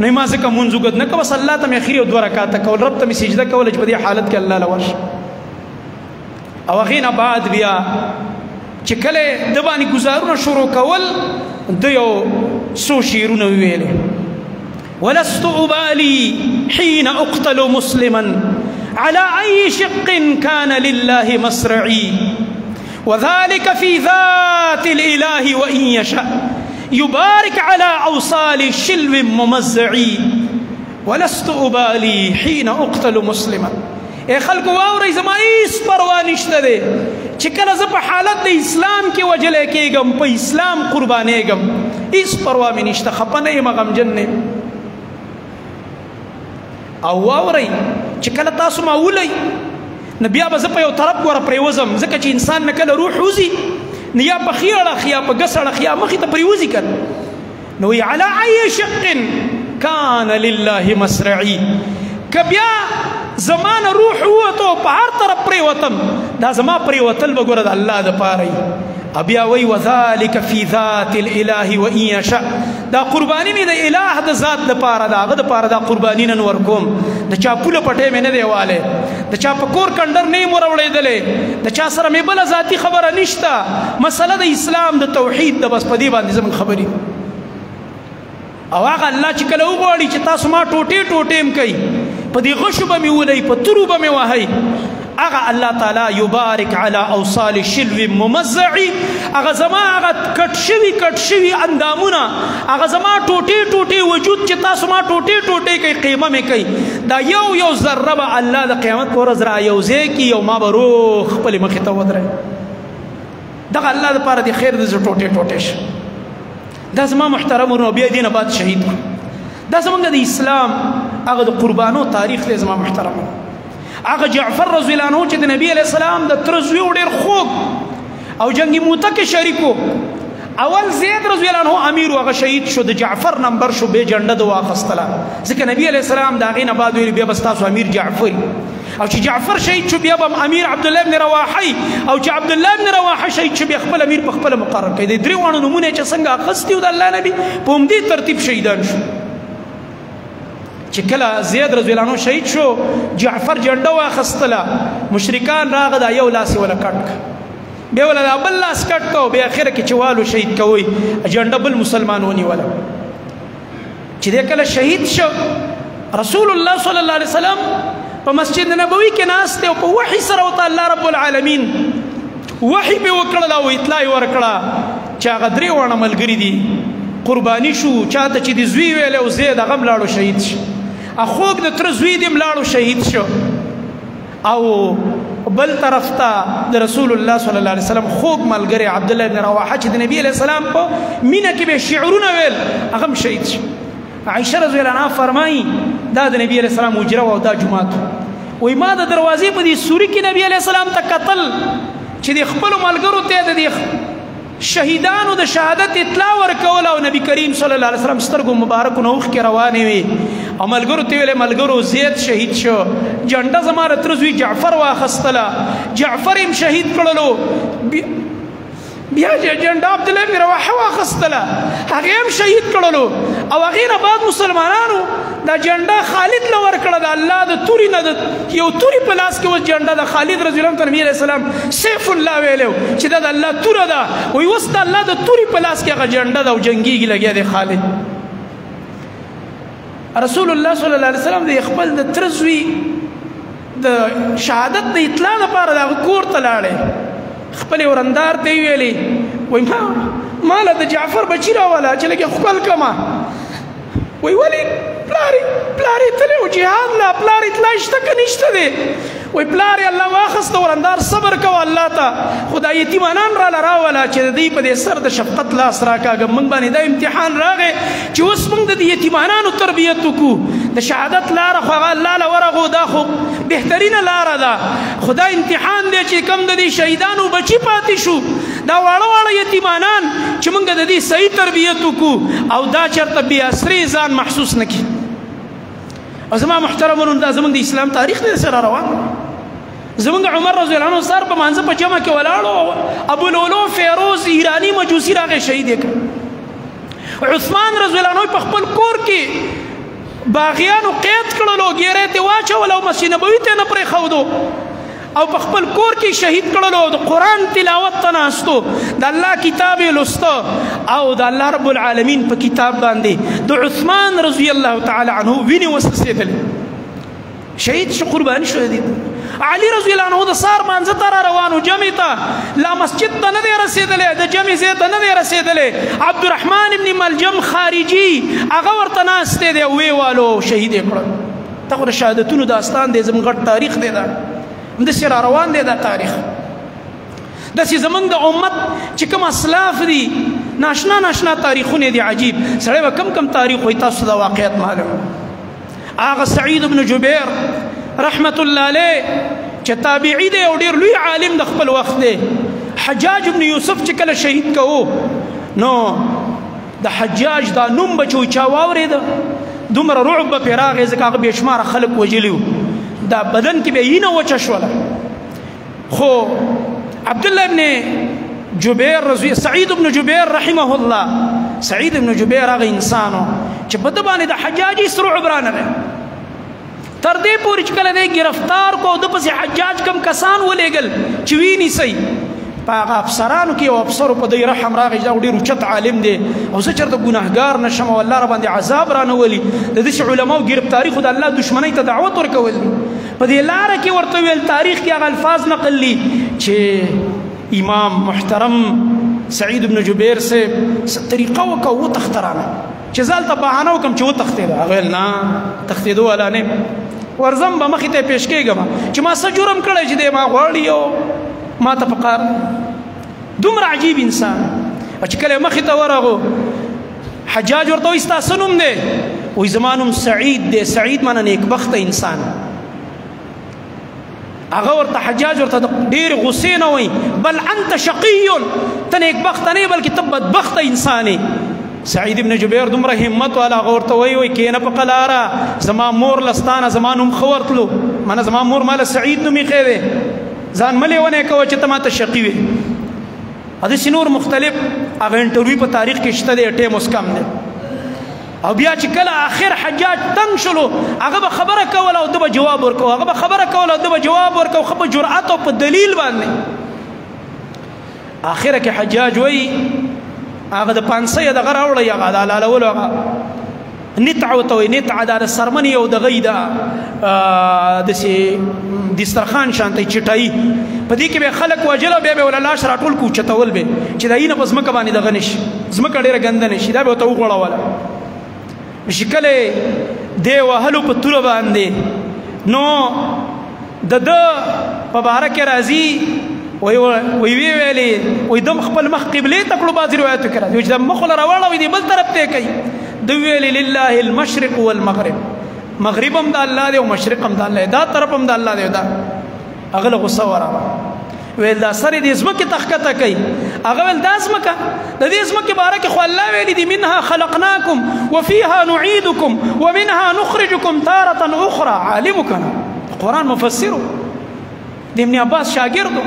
S2: نو ما ځکه مونځ اوږد نه کوه بس الله ته مې اخري 2 رکعاته کول رب ته مې سجده کوله چې په دې حالت کې الله له ورشه او هغې نه بعد بیا چې کله د باندې ګزارونه شروع کول د یو څو شعرونه ویلې ولست أبالي حين أقتل مسلما على أي شق كان لله مصرعي وذلك في ذات الإله وإن يشاء يبارك على أوصال شلو ممزعي ولست أبالي حين أقتل مسلما اے خلق واورئ زما هیڅ پروا نشته دی چې کله زه په حالت د اسلام کې وجلی کېږم په اسلام قربانېږم هیڅ پروا مې نشته خفه نه یم غمجن نه او واورئ چې کله تاسو ما ولئ نو بیا به زه په یو طرف ګوره پرېوځم ځکه چې انسان نه کله روح وځي نو یا په ښي اړخ یا په ګس اړخ یا مخې ته پرېوځي که نو وایي علی ای شق کان لله مسرعي که بیا زما نه روح ووتو په هر طرف پرېوتم دا زما پرېوتل به ګوره د الله دپاره وي بیا وی وذلك في ذات الاله وان يشاء دا قربانی می د اله د ذات د پاره دا غد پاره دا قربانی نن ورکوم د چا پوله پټه مې نه دیواله د چا پکور کندر نه مروړېدلې د چا سره مې بل ذاتی خبره نشته مسله د اسلام د توحید د بس پدی باندې زمون خبرې او هغه الله چې کله وغواړي چې تاسو ما ټوټې ټوټې م کوي په دې غشو به مې ولئ په تورو به مې وهئ اغا الله تعالی یبارک علی اوصال شلو ممزعی اغا زما اغا کټ شوي اندامونه اغا زما ټوټې ټوټې وجود چې تاسو ما ټوټې ټوټې کوي قیمه مې کوي دا یو ذره به الله د قیامت په ورځ را یوځای کي او ما به روح خپلې مخې ته ودرئ دغه الله دپاره د خیر د زه ټوټې ټوټې شه دا زما محترم ورنو بیا دې نه بعد شهید کړو دا زمونږ د اسلام هغه د قربانو تاریخ دی زما محترم هغه جعفر رضی الله عنه چې د نبی علیه السلام د تره زوی و ډېر خوږ او جنګ موته کې شریک و اول زید رضی الله عنه امیر و هغه شهید شو د جعفر نمبر شو بیا جنډه د واخیستله ځکه نبی علیه السلام د هغې نه بعد ویلي بیا به ستاسو امیر جعفر او چې جعفر شهید شو بیا به امیر عبدالله بن رواحی او چې عبدالله بن رواحه شهید شو بیا خپل امیر په خپله مقرر کړي د درې واړو نومونه یې چې څنګه اخیستي و د الله نبي په همدې ترتیب شهیدان شو چې کله زید رضی الله عنه شهید شو جعفر جنډه واخیستله مشرکان راغه دا یو لاس یې وله کټ کړه بیا وله دا بل لاس کټ کړه بیا اخره کې چې والو شهید کوئ جنډه بل مسلمان ونیوله چې دی کله شهید شو رسول الله صلی الله علیه وسلم په مسجد نبوي کې ناست دی او په وحي سره ورته الله رب العالمین وحي به وکړله او اطلاع یې ورکړه چې هغه درې واړه ملګري دي قرباني شو چاته چې د زوی ویلی او زید هغه هم لاړو شهید شو خوږ د تره زوی دې هم لاړو شهید شو او بل طرف ته د رسول الله صلی الله علیه وسلم خوږ ملګری عبدالله بن رواحه چې د نبی علیه السلام په مینه کې به شعرونه ویل هغه هم شهید شو عایشه رضی الله عنها فرمایي دا د نبی علیه السلام حجره وه او دا جومات وایي ما د دروازې په دې سوري کې نبی علیه السلام ته کتل چې د خپلو ملګرو ته د دې شهیدانو د شهادت اطلاع ورکول او نبی کریم صلی الله علیه وسلم سترګو مبارک نوخ کې روانې وي او ملګرو ته ویلې ملګرو زید شهید شو جنډه زما تر زوی جعفر واخستله جعفر هم شهید کړلو بیا جنډه عبد الله بن رواحه واخستله هغه هم شهید کړلو او هغه نه بعد مسلمانانو دا جنډه خالد لور کړه د الله د توري نه یو توري په لاس کې و جنډه د خالد رضی الله عنه علیه السلام سیف الله ویلو چې دا د الله توره ده وي وست الله د توري په لاس کې هغه جنډه د جنگي لګیا دی خالد رسول الله صلی الله علیه وسلم د خپل د ترزوی د شهادت د اطلاع لپاره د کور ته لاړې خپل ورندار ته ویلې وای ما له د جعفر بچی راواله چې لکه خپل کما وای ولی پلاری تلو جهاد لا پلاری تلاشته کنيشته دي وای پلاری الله واخست ورندار صبر کو الله ته خدای یتیمانان را لراوله چې دې په دې سر د شفقت لاس راکاګه موږ باندې د امتحان راغې چې اوس موږ د یتیمانانو تربیت وکړو د شهادت لار خو الله له ورغو دا خو بهترینه لار ده خدای امتحان دی چې کم د دې شهیدانو بچی پاتې شو دا واړه یتیمانان چې موږ د دې صحیح تربیت وکړو او دا چرته بیا اثري ځان محسوس نکړي او زما محترمونو دا زموږ د اسلام تاریخ دی سره روان زموږ عمر رضی الله عنه سر په مانځه په جمع کې ولاړو ابو لولو فیروز ایرانی مجوسی راغی شهید کړ عثمان رضی الله عنه په خپل کور کې باغیانو قید کړلو ګیره ته واچول او مسجد نبوي ته نه پرې خودو او په خپل کور کې شهید کړلو د قران تلاوت تناستو د الله کتاب لوستو او د الله رب العالمین په کتاب باندې د عثمان رضی الله تعالی عنه ویني وسسیدل شهید شو قرباني شو دي علي رضی الله عنه د سار مانځه تر روانو جمع ته لا مسجد ته نه رسیدلې د جمع زه ته نه رسیدلې عبدالرحمن ابن ملجم خارجي هغه ورته ناشته دی ویوالو شهید کړ ته د شهادتونو داستان دی زموږ تاریخ دی دا د سر روان دی دا تاریخ د سې زمونږ د امت چې کوم اسلاف دي ناشنا تاریخونه دي عجیب سره کم تاریخ وي تاسو دا واقعیت معلوم هغه سعید بن جبیر رحمت الله علیه چې تابعی دی او ډیر لوی عالم د خپل وخت دی حجاج بن یوسف چې کله شهید کوو نو د حجاج دا نوم بچو چا واورید دومره رعب په راغې ځکه هغه بشمار خلک وجلیو دا بدن کې به یې نه وچه شوله خو عبد الله ابن جبیر رضی سعید ابن جبیر رحمه الله سعید ابن جبیر هغه انسانو چې په د باندې د حجاج سره عبرانه ده تر دې پورې چې کله دې گرفتار کو د پسې حجاج کم کسان ولېګل چې ویني سي هغه افسرانو کې او افسر په دې رحم راغی دا ډېر اوچت عالم دی او زه چېرته ګناهګار نشم او الله را باندې عذاب را نه ولي د داسې علماو ګرفتاري خو د الله دشمنۍ ته دعوت ورکول دي په دې لاره کې ورته ویل تاریخ کې هغه الفاظ نقل دي چې امام محترم سعید بن جبیر سے طریقه وکړه وتښترانه چې زالته بهانه وکړم چې وتښتېده هغه ویل نه تښتېدو والا نه ورځم به مخې ته پیش کېږم چې ما څه جرم کړی چې دی ما غواړي او ما ته پکار دومره عجیب انسان چې کله مخې ته ورغو حجاج ورته وایي ستا څه نوم دی وایي زما نوم سعید دی سعید معنی نیکبخته انسان هغه ورته حجاج ورته ډېرې غصې نه وایي بل انت شقی ته نیکبخته نه بلکې ته بدبخته انسان یې سعید ابن جبیر دومره همت والا هغه ورته وایي کینه په قلاره زما مور لستانه زما نوم ښه ورتلو مانه زما مور ماله سعید نوم ایښی دی ځان مه لیونی کوه چې ته ماته شقي وې هداسې نور مختلف هغه انټرویو په تاریخ کې شته دی ټیم اوس کم دی او بیا چې کله آخر حجاج تنگ شلو هغه به خبره کوله او ده به جواب ورکوه هغه به خبره کوله او ده به جواب ورکوه خو په جرأت او په دلیل باندې آخره کې حجاج وایي هغه د پانسۍ دغه راوړی هغه د حلالولو هغه نتع ورته وایي نتع دا د څرمنې او د غۍ دا داسې دسترخوان شانتی چټایي په دې کې به خلک وجل او بیا به ولا لاش راټول کو چتول به چې دا یې نه په ځمکه باندې دغه نشي ځمکه ډېره ګنده نشي دا به ورته وغوړوله شکله دی وهلو په توره باندې نو د ده په باره کې راځي ویلې وایي دم خپل مخ قبلې ته کړو بعضې روایتو کې راځي چې د مخ له راواړوي دی بل طرف ته کوي ده ویلې لله المشرق والمغرب مغرب هم د الله دی او مشرق هم د الله دی دا طرف هم د الله دی دا هغه له غصه ورغله ویل دا سر دې ځمکې تخکته کوي هغه ویل دا ځمکه د دې ځمکې باره کې خو الله ویلي دي منها خلقناکم وفيها نعيدكم ومنها نخرجكم تارة اخرى عالمو کنه قرآن مفسرو د ابن عباس شاګردو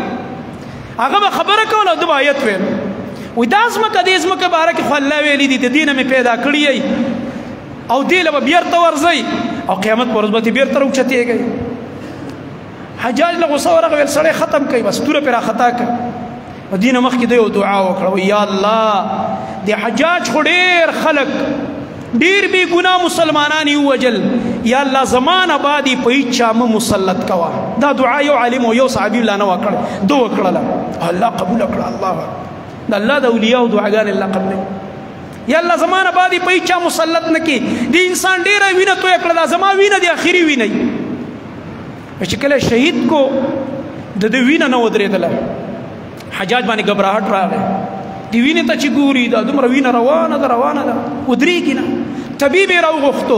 S2: هغه به خبره کوله او د به آیت ویل وی دا ځمکه دې ځمکې باره کې خو الله ویلي دي د دې نه مې پیدا کړی یی او دې له به بیرته ورځئ او قیامت پر ورځ به بیرته راوچتېږئ حجاج له غوسه ورغه ویل سړی ختم کوي بس توره پرې راخطا کړ او دې نه مخکې دی یو دعا وکړه یا الله د حجاج خو ډېر خلک ډېر بې ګناه مسلمانان یې ووجل یا الله زمانه بعدې په هېچ چا مه مسلط کوه دا دعا یو عالم او یو صحابي الله نه وکړه ده وکړله الله قبوله کړه الله د الله د اولیاو دعاګانې الله قبلوي یا الله زمانه بعدې په هېچ چا مسلط نه کړي د انسان ډېره وینه تویه کړه دا زما وینه د اخري وینه چې کله شهید کو د دې وینه نه ودرېدله حجاج باندې غبرهټ راغی دی وینې ته چې ګوري دا دومره وینه روانه ده ودرېږي نه طبیب یې راوغوښتو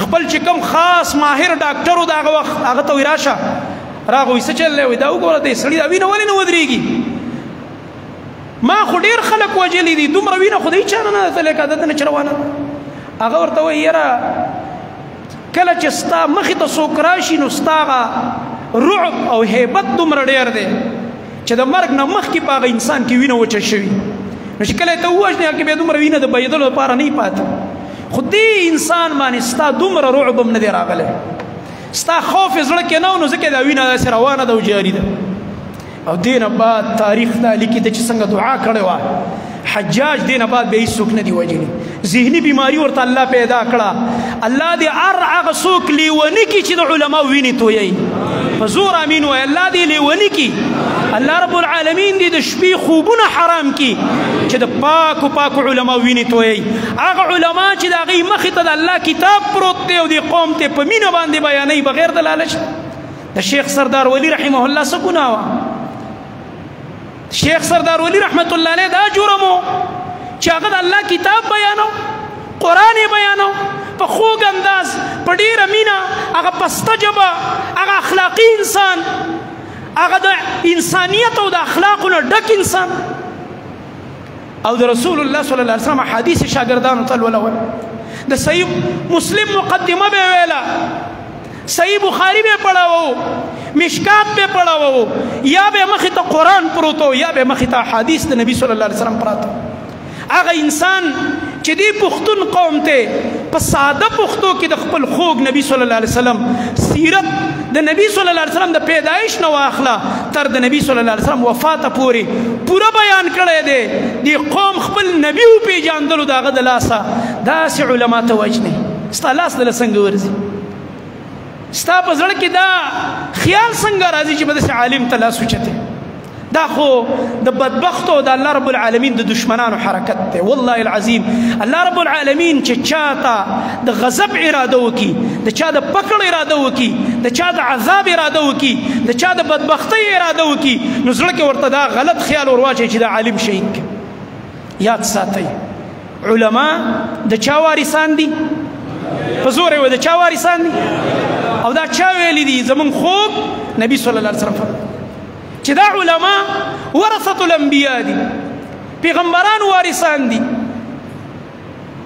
S2: خپل چې کوم خاص ماهر ډاکټر و د هغه وخت هغه ته وایي راشه راغی وایي څه چل دی دا وګوره دی سړي دا وینه ولې نه ودرېږي ما خو ډېر خلک وجلي دي دومره وینه خو د هېچا نه ده تللی که دته نه چې روانه ده هغه ورته وایي یاره کله چې ستا مخې ته څوک راشي نو ستا هغه رعب او هیبت دومره ډېر دی چې د مرګ نه مخکې په هغه انسان کې وینه وچه شوي نو چې کله یې ته ووژنې هلکې بیا دومره وینه د بهېدلو لپاره نه پاته خو دې انسان باندې ستا دومره رعب هم نه دی راغلی ستا خوف یې زړه کې نه و نو ځکه دا وینه داسې روانه ده او جاري ده او دې نه بعد تاریخ دا لیکي ده چې څنګه دعا کړې وه حجاج دې نه بعد بیا هېڅوک نه دي وجلي ذهني بیماري ورته الله پیدا کړه الله دې هر هغه څوک لیوني کړي چې د علماو وینې تویوي په زور امین وایي الله دې لیوني کړي الله رب العالمین دې د شپې خوبونه حرام کړي چې د پاکو علماو وینې تویوي هغه علما چې د هغوی مخې ته د الله کتاب پروت دی او دې قوم ته په مینه باندې بیانوي بغیر د لالچ د شیخ سردار ولی رحمه الله څه ګناه وه شیخ سردار ولی رحمت الله علیه دا جرم و چې هغه د الله کتاب بیانو قرآن یې بیانو په خوږ انداز په ډېره مینه هغه پسته ژبه هغه اخلاقي انسان هغه د انسانیت او د اخلاقو نه ډک انسان او د رسول الله صلی الله علیه وسلم حدیث شاګردانو ته لولول د صحیح مسلم مقدمه به ویله صحیح بخاری به پڑھاو مشکات به پڑھاو یا به مخې ته قرآن پروتو یا به مخې ته حدیث د نبی صلی الله علیه وسلم پراته هغه انسان چې دی پښتون قوم ته په ساده پښتو کې د خپل خوږ نبی صلی الله علیه وسلم سیرت د نبی صلی الله علیه وسلم د پیدایش نه واخله تر د نبی صلی الله علیه وسلم وفاته پورې پوره بیان کړی دی دی قوم خپل نبی وپېژندلو د هغه د لاسه داسې علما ته وجنې ستا لاس دله څنګه ورځي ستا په زړه کې دا خیال څنګه راځي چې به داسې عالم ته لاس اوچتې دا خو د بدبختو د الله رب العالمین د دشمنانو حرکت دی والله العظیم الله رب العالمین چې چاته د غضب اراده وکړي د چا د پکړ اراده وکړي د چا د عذاب اراده وکړي د چا د بدبختۍ اراده وکړي نو زړه کې ورته دا غلط خیال ورواچوي چې دا عالم شهید یاد ساتئ علما د چا وارثان دي په زور یې د چا وارثان دي او دا چا ویلي دي زمونږ خوب نبی صلی الله علیه وسلم چې دا علما ورثة الانبیاء دي پیغمبران وارثان دي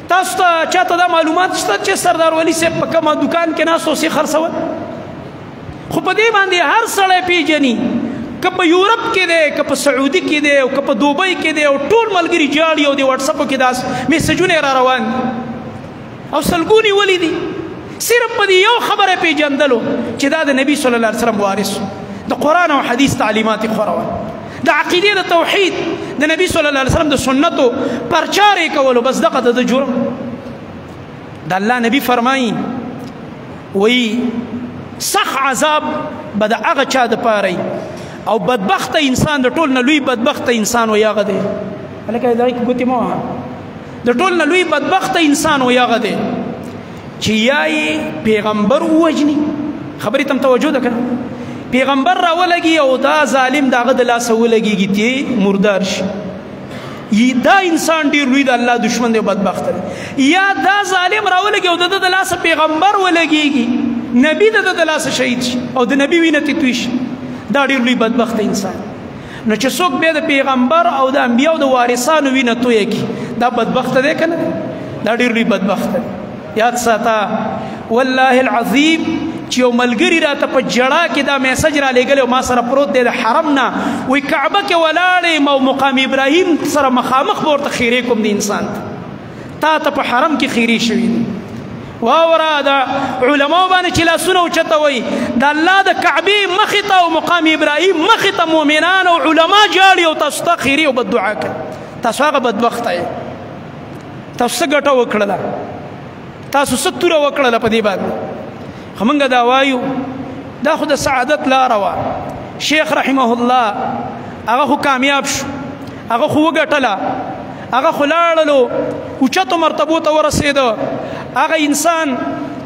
S2: تاسو ته چاته دا معلومات شته چې سردار ولی صاحب په کومه دکان کې ناست او څه خرڅول خو په دې باندې هر سړی پیژني که په یورپ کې دی که په سعودي کې دی او که په دوبۍ کې دی او ټول ملګري جاړي او د واټساپو کې داس میسجونه را روان دي او سلګوني ولی دي صرف په دې یو خبره پیژندلو چې دا د نبی صلی الله علیه وسلم وارث د قرآن او حدیث تعلیمات خورول د عقیدې د توحید د نبی صلی الله علیه وسلم د سنتو پرچار یې کولو بس دغه د جرم د الله نبی فرمایي وایي سخت عذاب به د هغه چا دپاره او بدبخته انسان د ټول نه لوی بدبخته انسان وایي هغه دی هلکه دغې کې ګوتې مه وهه د ټول نه لوی بدبخته انسان وایي هغه دی چې یا یې پیغمبر ووژني خبرې ته هم توجه ده که پیغمبر را ولګي او دا ظالم د هغه د لاسه ولګېږي تی مردار شي دا انسان ډېر لوی د الله دشمن دی بدبخته دی یا دا ظالم را ولګي او د ده د لاسه پیغمبر ولګېږي نبي د ده د لاسه شهید شي او د نبي وینه تې توی شي دا ډېر لوی بدبخت انسان. نو چې څوک بیا د پیغمبر او د انبیاو د وارثانو وینه تویه کړي دا بدبخته دی که نه دا ډېر لوی بدبخته دی. یاد ساته والله العظیم چې یو ملګري راته په جړه کې دا میسج را لېږلی او ما سره پروت دی د حرم نه وایي کعبه کې ولاړ یم او مقام ابراهیم سره مخامخ به ورته خیرې کوم د انسان تا ته په حرم کې خیرې شوي دي. واوره دا علماو باندې چې لاسونه اوچتوئ د الله د کعبې مخې ته او مقام ابراهیم مخې ته مؤمنان او علما جاړي او تاسو ته خیرې او بددعا کوي. تاسو هغه بدبخته یې. تاسو څه ګټه وکړله؟ تاسو څه توره وکړله په دې باندې؟ خو موږ دا وایو دا خو د سعادت لاره وه. شیخ رحمه الله هغه خو کامیاب شو، هغه خو وګټله، هغه خو لاړلو اوچتو مرتبو ته ورسېده. هغه انسان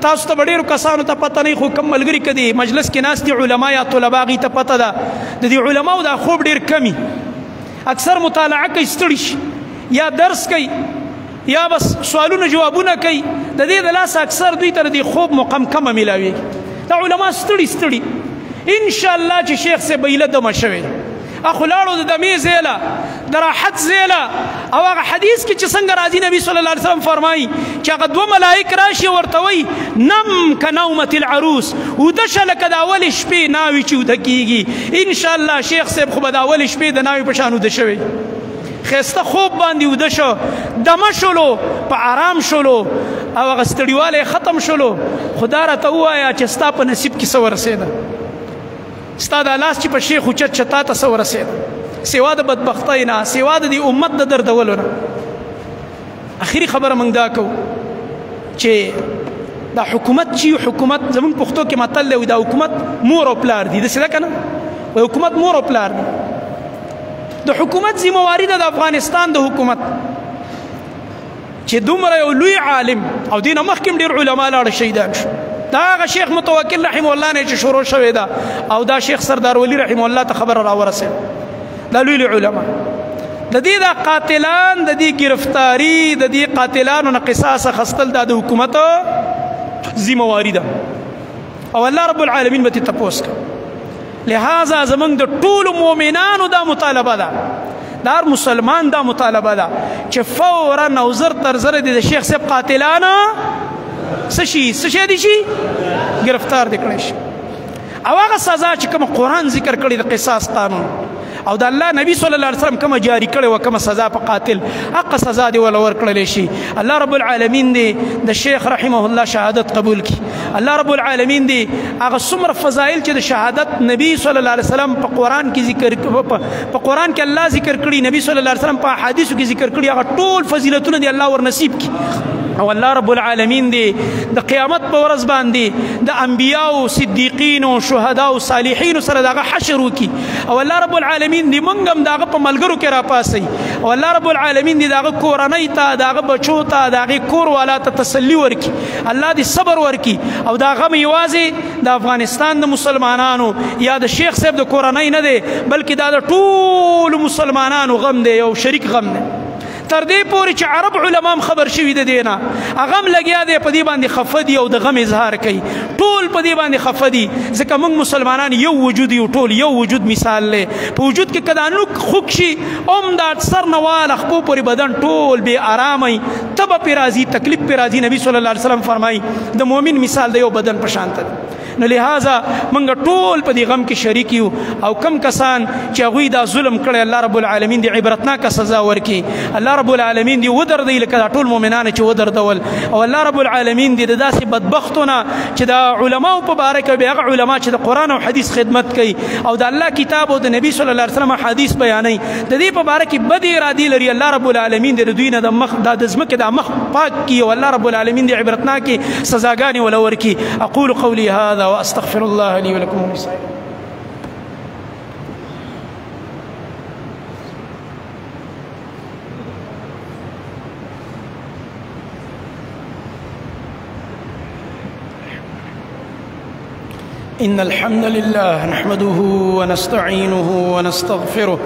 S2: تاسو ته به ډېرو کسانو ته پته نه خو کم ملګري که دي مجلس کې ناست دي علما یا طلبا هغوی ته پته ده د دې علماو دا خوب ډېر کمي. اکثر مطالعه کوي ستړي شي یا درس کوي یا بس سوالونه جوابونه کوي د دې د لاسه اکثر دوی ته د دې خوب مقمقمه میلاویږي. دا علما ستړي انشاءالله چې شیخ صاحب به ایله دمه شوی اخو لاړو د دمې زیله د راحت زیله او هغه حدیث کې چې څنګه راځي نبی صلی الله علیه وسلم فرمایي چې هغه دوه ملایک راشي ورته وایي نم کنومة العروس وده شه لکه د اولې شپې ناوې چې وده کېږي. انشاءالله شیخ صاحب خو به د اولې شپې د ناوې په شان وده شوی خیسته خوب باندې وده شو دمه شولو په آرام شولو او هغه ستړیوالی ختم شولو. خدا راته ووایه چې ستا په نصیب کې څه ورسېده ستا دا لاس چې په شیخ اوچت شه تا ته څه ورسېده سوا د بدبختۍ نه سوا د دې امت د دردولو نه. اخري خبره موږ دا کوو چې دا حکومت چې حکومت زموږ پښتو کې متل دی دا حکومت مور او پلار دي داسې ده که نه وایي حکومت مور او پلار دي. د حکومت ذمهواري ده د افغانستان د حکومت چې دومره یو لوی عالم او دې نه مخکې هم ډېر علما لاړه شهیدان شو. دا هغه شیخ متوکل رحمه الله نه چې شروع شوې ده او دا شیخ سردار ولی رحمه الله ته خبره راورسېده. دا لوی علما د دې دا قاتلان د دې گرفتاری د دې قاتلانو نه قصاص اخیستل دا د حکومت ذمهواري ده او الله رب العالمین به تې تپوس کوي. لہذا زمونږ د ټولو مؤمنانو دا مطالبه ده د هر مسلمان دا مطالبه ده چې فورا او زر تر زره د شیخ صاحب قاتلانو څه شي دي شي گرفتار دي کړی شي او هغه سزا چې کوم قرآن ذکر کړی د قصاص قانون او د الله نبی صلی الله علیه وسلم کوم جاری کړی و کوم سزا په قاتل حق سزا دی ولا ورکړلی شي. الله رب العالمین دی د شیخ رحمه الله شهادت قبول کړي. الله رب العالمین دی هغه څومره فضایل چې د شهادت نبی صلی الله علیه وسلم په قرآن کې ذکر په قرآن کې الله ذکر کړي نبی صلی الله علیه وسلم په احادیثو کې ذکر کړي هغه ټول فضیلتونه دی الله ور نصیب کړي. او الله رب العالمین دی د قیامت په ورځ باندې د انبیاو صدیقینو شهداو صالحینو سره دغه حشر وکي او الله رب العالمین دی موږ هم دغه په ملګرو کې راپاسئ او الله رب العالمین دی دغه کورنۍ ته دغه بچو ته دغه کور والا ته تسلی ورکي الله دی صبر ورکي او دا غم یوازې د افغانستان د مسلمانانو یا د شیخ صاحب د کورنۍ نه دی بلکې دا د ټولو مسلمانانو غم دی یو شریک غم دی. تر دې پورې چې عرب علما هم خبر شوي د دې نه هغه هم لګیا دی په دې باندې خفه دي او د غم اظهار کوي ټول په دې باندې خفه دي ځکه موږ مسلمانان یو وجود یو ټول یو وجود مثال دی په وجود کې که دا نوک خوږ شي هم د سر نه واله خپو پورې بدن ټول بې ارامه تبه پرې راځي تکلیف پرې راځي. نبی صلی الله علیه وسلم فرمایي د مؤمن مثال د یو بدن په شان دی. نو لہذا موږ ټول په دې غم کې شریک یو او کم کسان چې هغوی دا ظلم کړی الله رب العالمین دی عبرتناکه سزا ورکړي. الله رب العالمین دی ودردوي لکه دا ټول مؤمنان چې ودردول او الله رب العالمین دی د داسې بدبختونه چې د علماو په باره کې بیا هغه علما چې د قرآن او حدیث خدمت کوي او د الله کتاب او د نبی صلی الله علیه وسلم حدیث بیانوي د دې په باره کې بدې ارادې لري الله رب العالمین دی د دوی نه د مخ د ځمکې د مخ پاک کړي او الله رب العالمین دی عبرتناکې سزاګانې ولا ورکړي. اقول قولي هذا واستغفر الله لي ولكم ولسائر إن الحمد لله نحمده ونستعينه ونستغفره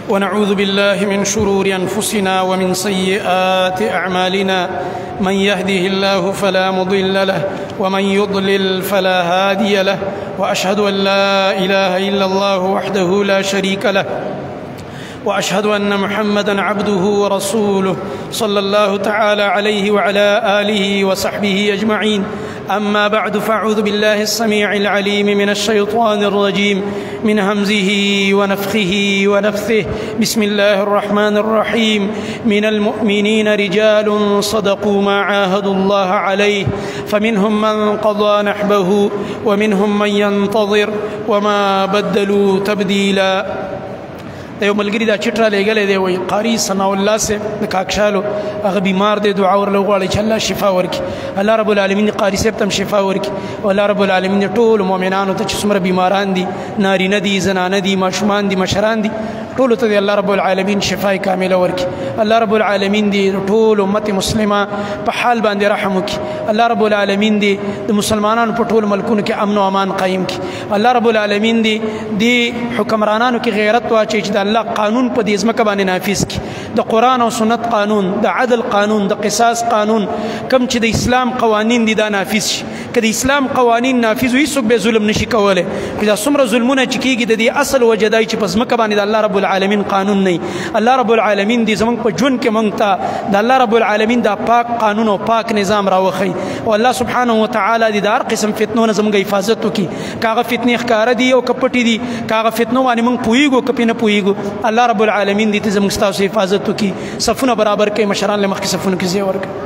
S2: ونعوذ بالله من شرور أنفسنا ومن سيئات أعمالنا من يهده الله فلا مضل له ومن يضلل فلا هادي له وأشهد أن لا إله إلا الله وحده لا شريك له وأشهد أن محمدا عبده ورسوله صلى الله تعالى عليه وعلى آله وصحبه أجمعين. أما بعد فأعوذ بالله السميع العليم من الشيطان الرجيم من همزه ونفخه ونفثه. بسم الله الرحمن الرحيم. من المؤمنين رجال صدقوا ما عاهدوا الله عليه فمنهم من قضى نحبه ومنهم من ينتظر وما بدلوا تبديلا. د یو ملګري دا چټ را لېږلی دی، وایي قاري ثناء الله صاحب د کاکشالو هغه بیمار دی، دعا ورله وغواړئ چې الله شفا ورکړي. الله رب العالمین قاري صاحب ته هم شفا ورکړي او الله رب العالمین ټولو مؤمنانو ته چې څومره بیماران دي، نارینه دي، زنانه دي، ماشومان دي، مشران دي، ټولو ته دی الله رب العالمین شفای کامله ورکړي. الله رب العالمین دی ټول امت مسلمه په حال باندې رحم وکړي. الله رب العالمین دی د مسلمانانو په ټول ملکونو کې امن او امان قایم کړي. الله رب العالمین دی د حکمرانانو کې غیرت واچي چې د الله قانون په دې ځمکه باندې نافذ کړي. د قرآن او سنت قانون، د عدل قانون، د قصاص قانون، کوم چې د اسلام قوانین دي دا نافذ شي. که د اسلام قوانین نافذ وي هیڅوک به ظلم نشي کولی. که دا څومره ظلمونه چې کېږي د دې اصل وجه دا چې په ځمکه باندې د الله رب العالمین قانون نه. الله رب العالمین دې زمونږ په ژوند کې مونږ ته د الله رب العالمین دا پاک قانون او پاک نظام راوښي او الله سبحانه وتعالی دې د هر قسم فتنو نه زموږ حفاظت وکړي. که هغه فتنې ښکاره دي او که پټې دي، که هغه فتنو باندې مونږ پوهېږو که پرې نه پوهېږو، الله رب العالمین دې ته زموږ ستاسو حفاظت وکړي. صفونه برابر کړي، مشران له مخکې صفونو کې ځای ورکړي.